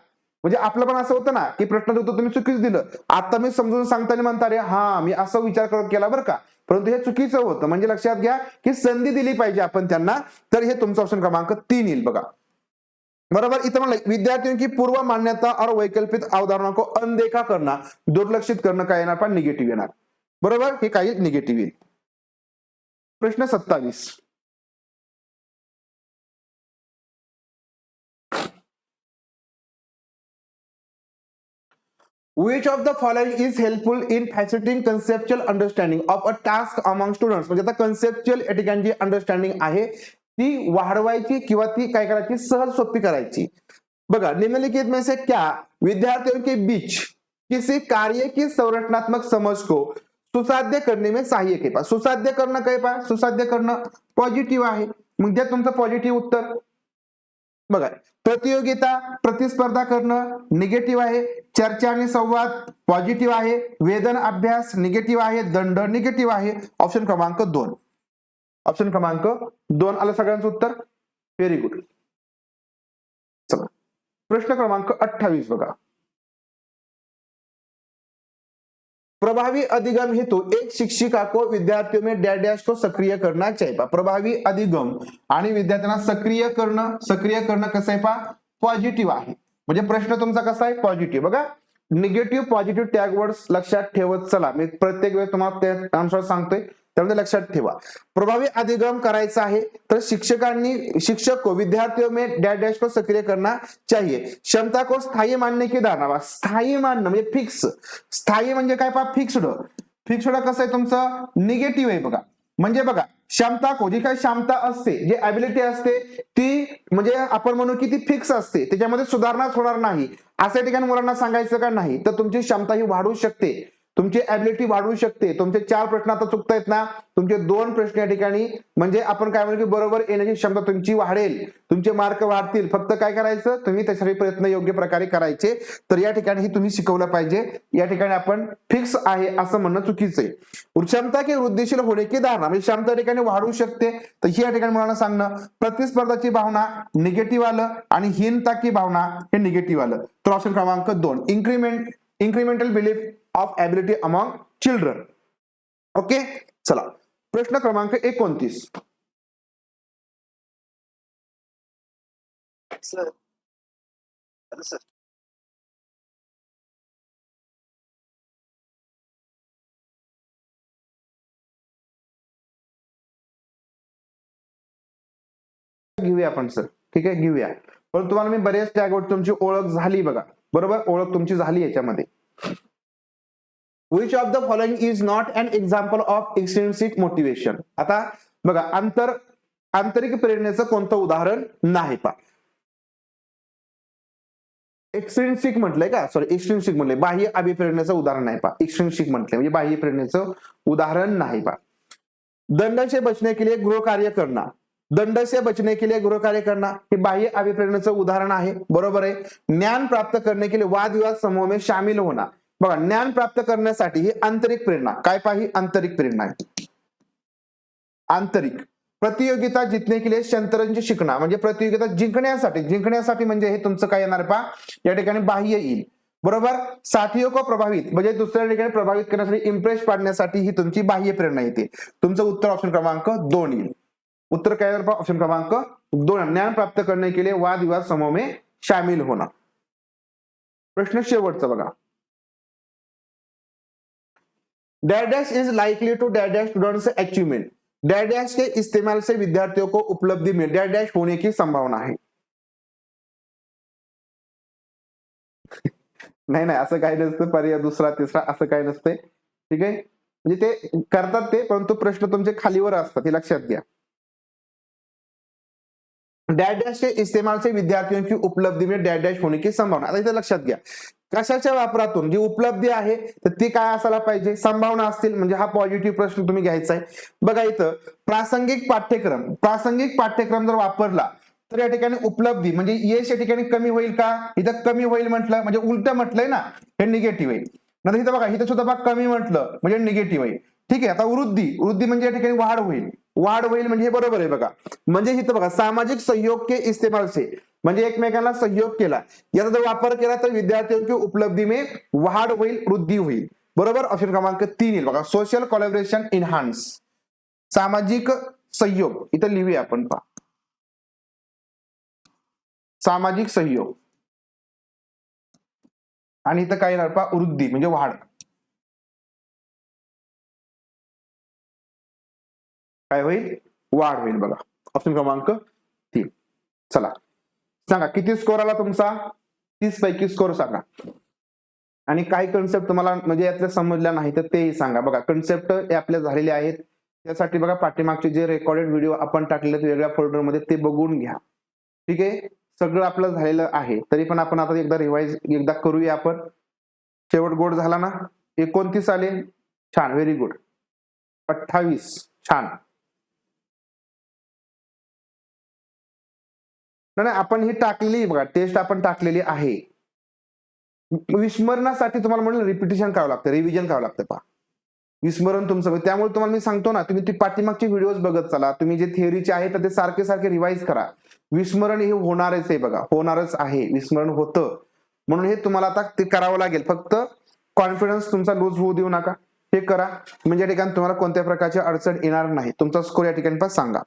म्हणजे आपलं पण असं होतं ना की प्रश्नाचं उत्तर तुम्ही चुकीच दिलं, आता मी समजून सांगताना म्हणता अरे हा मी असं विचार केला बरं का, परंतु हे चुकीचं होतं. म्हणजे लक्षात घ्या की संधी दिली पाहिजे आपण त्यांना. तर हे तुमचा ऑप्शन क्रमांक 3 येईल. बघा बरोबर. इथं म्हणलं विद्यार्थियों की पूर्व मान्यता और वैकल्पिक अवधारणा को अनदेखा करना, दुर्लक्षित करणं काय येणार, पण निगेटिव्ह येणार. बरोबर, हे काही निगेटिव्ह येईल. प्रश्न 27. Which of the following is helpful in facilitating conceptual understanding of a task among students? म्हणजे आता कन्सेप्च्युअल या ठिकाणी जी अंडरस्टँडिंग आहे ती वाढवायची किंवा ती काय करायची, सहज सोपी करायची. बघा निम्नलिखित में से क्या विद्यार्थियों के बीच किसी कार्य की संरचनात्मक समझ को सुसाध्य करने में सहायक है. सुसाध्य करणं काय पा, सुसाध्य करणं पॉझिटिव्ह आहे, मग द्या तुमचं पॉझिटिव्ह उत्तर. बघा प्रतियोगिता प्रतिस्पर्धा करणं निगेटिव्ह आहे, चर्चा आणि संवाद पॉझिटिव्ह आहे, वेदन अभ्यास निगेटिव्ह आहे, दंड निगेटिव्ह आहे. ऑप्शन क्रमांक 2. ऑप्शन क्रमांक 2 आलं सगळ्यांचं उत्तर. Very good. चला प्रश्न क्रमांक 28 बघा. प्रभावी अधिगम हेतु एक शिक्षिका को विद्यार्थियों में डैश को सक्रिय करना चाहिए. प्रभावी अधिगम आणि विद्यार्थ्यांना सक्रिय करणं कसं आहे पा, पॉझिटिव्ह आहे. म्हणजे प्रश्न तुमचा कसा आहे, पॉझिटिव्ह. बघा निगेटिव्ह पॉझिटिव्ह टॅग वर्ड्स लक्षात ठेवत चला, मी प्रत्येक वेळेस तुम्हाला त्या आन्सर सांगतोय, त्यामध्ये लक्षात ठेवा. प्रभावी अधिगम करायचा आहे तर शिक्षक को विद्यार्थियों में डैश को सक्रिय करना चाहिए. क्षमता को स्थायी मानने की धारणा. स्थायी मानणं म्हणजे फिक्स. स्थायी म्हणजे काय पा, फिक्स्ड. फिक्स्ड कसं आहे तुमचं, निगेटिव्ह आहे. बघा म्हणजे बघा क्षमता को, जी काही क्षमता असते, जी ऍबिलिटी असते ती म्हणजे आपण म्हणू की ती फिक्स असते, त्याच्यामध्ये सुधारणाच होणार नाही. अशा ठिकाणी मुलांना सांगायचं का नाही, तर तुमची क्षमता ही वाढू शकते, तुमची ऍबिलिटी वाढू शकते. तुमचे 4 प्रश्न आता चुकतायत ना, तुमचे 2 प्रश्न या ठिकाणी म्हणजे आपण काय म्हणू की बरोबर येण्याची क्षमता तुमची वाढेल, तुमचे मार्क वाढतील. फक्त काय करायचं, तुम्ही त्यासाठी प्रयत्न योग्य प्रकारे करायचे. तर या ठिकाणी तुम्ही शिकवलं पाहिजे. या ठिकाणी आपण फिक्स आहे असं म्हणणं चुकीचं आहे. क्षमता की वृद्धिशील होणे की धारणा, म्हणजे क्षमता ठिकाणी वाढू शकते, तर ही या ठिकाणी मुलांना सांगणं. प्रतिस्पर्धाची भावना निगेटिव्ह आलं आणि हीनता की भावना हे निगेटिव्ह आलं. तर ऑप्शन क्रमांक 2 incremental belief of ability among children. Okay चला प्रश्न क्रमांक 29. सर सर घेऊया आपण सर, ठीक आहे घेऊया. पण तुम्हाला मी बरेच टॅगवर तुमची ओळख झाली बघा, बरोबर ओळख तुमची झाली याच्यामध्ये. Which of the following is not an example of extrinsic motivation? आता बघा आंतरिक प्रेरणेचं कोणतं उदाहरण नाही पा. एक्सट्रिन्सिक म्हटलंय का, सॉरी एक्सट्रिन्सिक म्हटलंय, बाह्य अभिप्रेरणेचं उदाहरण नाही पा. एक्सट्रिन्सिक म्हटलंय म्हणजे बाह्य प्रेरणेचं उदाहरण नाही पा. दंड से बचने के लिए गृह कार्य करना, दंड से बचने के लिए गृह कार्य करना हे बाह्य अभिप्रेरणेचं उदाहरण आहे, बरोबर आहे. ज्ञान प्राप्त करने के लिए वाद विवाद समूह में शामिल होना, बघा ज्ञान प्राप्त करण्यासाठी ही आंतरिक प्रेरणा, काय पाहिजे आंतरिक प्रेरणा आहे. आंतरिक प्रतियोगिता जीतने के लिए शतरंज शिकणं म्हणजे प्रतियोगिता जिंकण्यासाठी म्हणजे हे तुमचं काय येणार पहा या ठिकाणी बाह्य येईल, बरोबर. साथियों को प्रभावित म्हणजे दुसऱ्या ठिकाणी प्रभावित करण्यासाठी इम्प्रेस पाडण्यासाठी ही तुमची बाह्य प्रेरणा येते. तुमचं उत्तर ऑप्शन क्रमांक 2 येईल. उत्तर काय येणार पहा ऑप्शन क्रमांक 2. ज्ञान प्राप्त करने के लिए वाद विवाद समूह में शामिल होना. प्रश्न शेवटचा बघा. Dash dash is likely to dash dash students achievement, dash dash के इस्तेमाल से विद्यार्थियों को उपलब्धि में डैश डैश होने की संभावना है. नाही असं काही नसतं, पर्याय दुसरा तिसरा असं काही नसते, ठीक आहे. म्हणजे ते करतात ते, परंतु प्रश्न तुमचे खालीवर असतात हे लक्षात घ्या. डैश डैश के इस्तेमाल से विद्यार्थियों की उपलब्धि में डैश डैश होने की संभावना. आता इथे लक्षात घ्या कशाच्या वापरातून जी उपलब्धी आहे तर ती काय असायला पाहिजे, संभावना असतील, म्हणजे हा पॉझिटिव्ह प्रश्न तुम्ही घ्यायचा आहे. बघा इथं प्रासंगिक पाठ्यक्रम जर वापरला तर या ठिकाणी उपलब्धी म्हणजे यश या ठिकाणी कमी होईल का, इथं कमी होईल म्हटलं म्हणजे उलट म्हटलंय ना, हे निगेटिव्ह आहे. नंतर इथं बघा इथं सुद्धा बघा कमी म्हटलं म्हणजे निगेटिव्ह आहे, ठीक आहे. आता वृद्धी म्हणजे या ठिकाणी वाढ होईल म्हणजे हे बरोबर आहे बघा. म्हणजे इथं बघा सामाजिक सहयोग के इस्तेमाल से म्हणजे एकमेकांना सहयोग केला, याचा जर वापर केला तर विद्यार्थियों की उपलब्धी में वाढ होईल, वृद्धी होईल, बरोबर. ऑप्शन क्रमांक 3 येईल बघा. सोशल कोलॅबोरेशन इन्हान्स, सामाजिक सहयोग इथं लिहूया आपण पहा, सामाजिक सहयोग आणि इथं काय येणार पहा वृद्धी म्हणजे वाढ, काय होईल वाढ होईल बघा. ऑप्शन क्रमांक 3. चला सांगा किती स्कोर आला तुमचा, 30 पैकी स्कोर सांगा. आणि काही कन्सेप्ट तुम्हाला म्हणजे यातल्या समजल्या नाही तर तेही सांगा. बघा कन्सेप्ट हे आपल्या झालेले आहेत, त्यासाठी बघा पाठीमागचे जे रेकॉर्डेड व्हिडिओ आपण टाकले वेगळ्या फोल्डरमध्ये ते बघून घ्या, ठीक आहे. सगळं आपलं झालेलं आहे, तरी पण आपण आता एकदा रिवाइज एकदा करूया आपण. शेवट गोड झाला ना, 29 आले, छान, व्हेरी गुड. 28 छान. नाही आपण ही टाकलेली बघा टेस्ट आपण टाकलेली आहे. विस्मरणासाठी तुम्हाला म्हणून रिपिटेशन करावं लागतं, रिव्हिजन करावं लागतं पहा, विस्मरण तुमचं. त्यामुळे तुम्हाला मी सांगतो ना, तुम्ही ती पाठीमागची व्हिडिओज बघत चला, तुम्ही जे थिअरीचे आहे तर ते सारखे रिवाइज करा. विस्मरण हे होणारच आहे बघा, होणारच आहे, विस्मरण होतं, म्हणून हे तुम्हाला आता ते करावं लागेल. फक्त कॉन्फिडन्स तुमचा लूज होऊ देऊ नका, हे करा म्हणजे या ठिकाणी तुम्हाला कोणत्या प्रकारची अडचण येणार नाही. तुमचा स्कोर या ठिकाणी पण सांगा.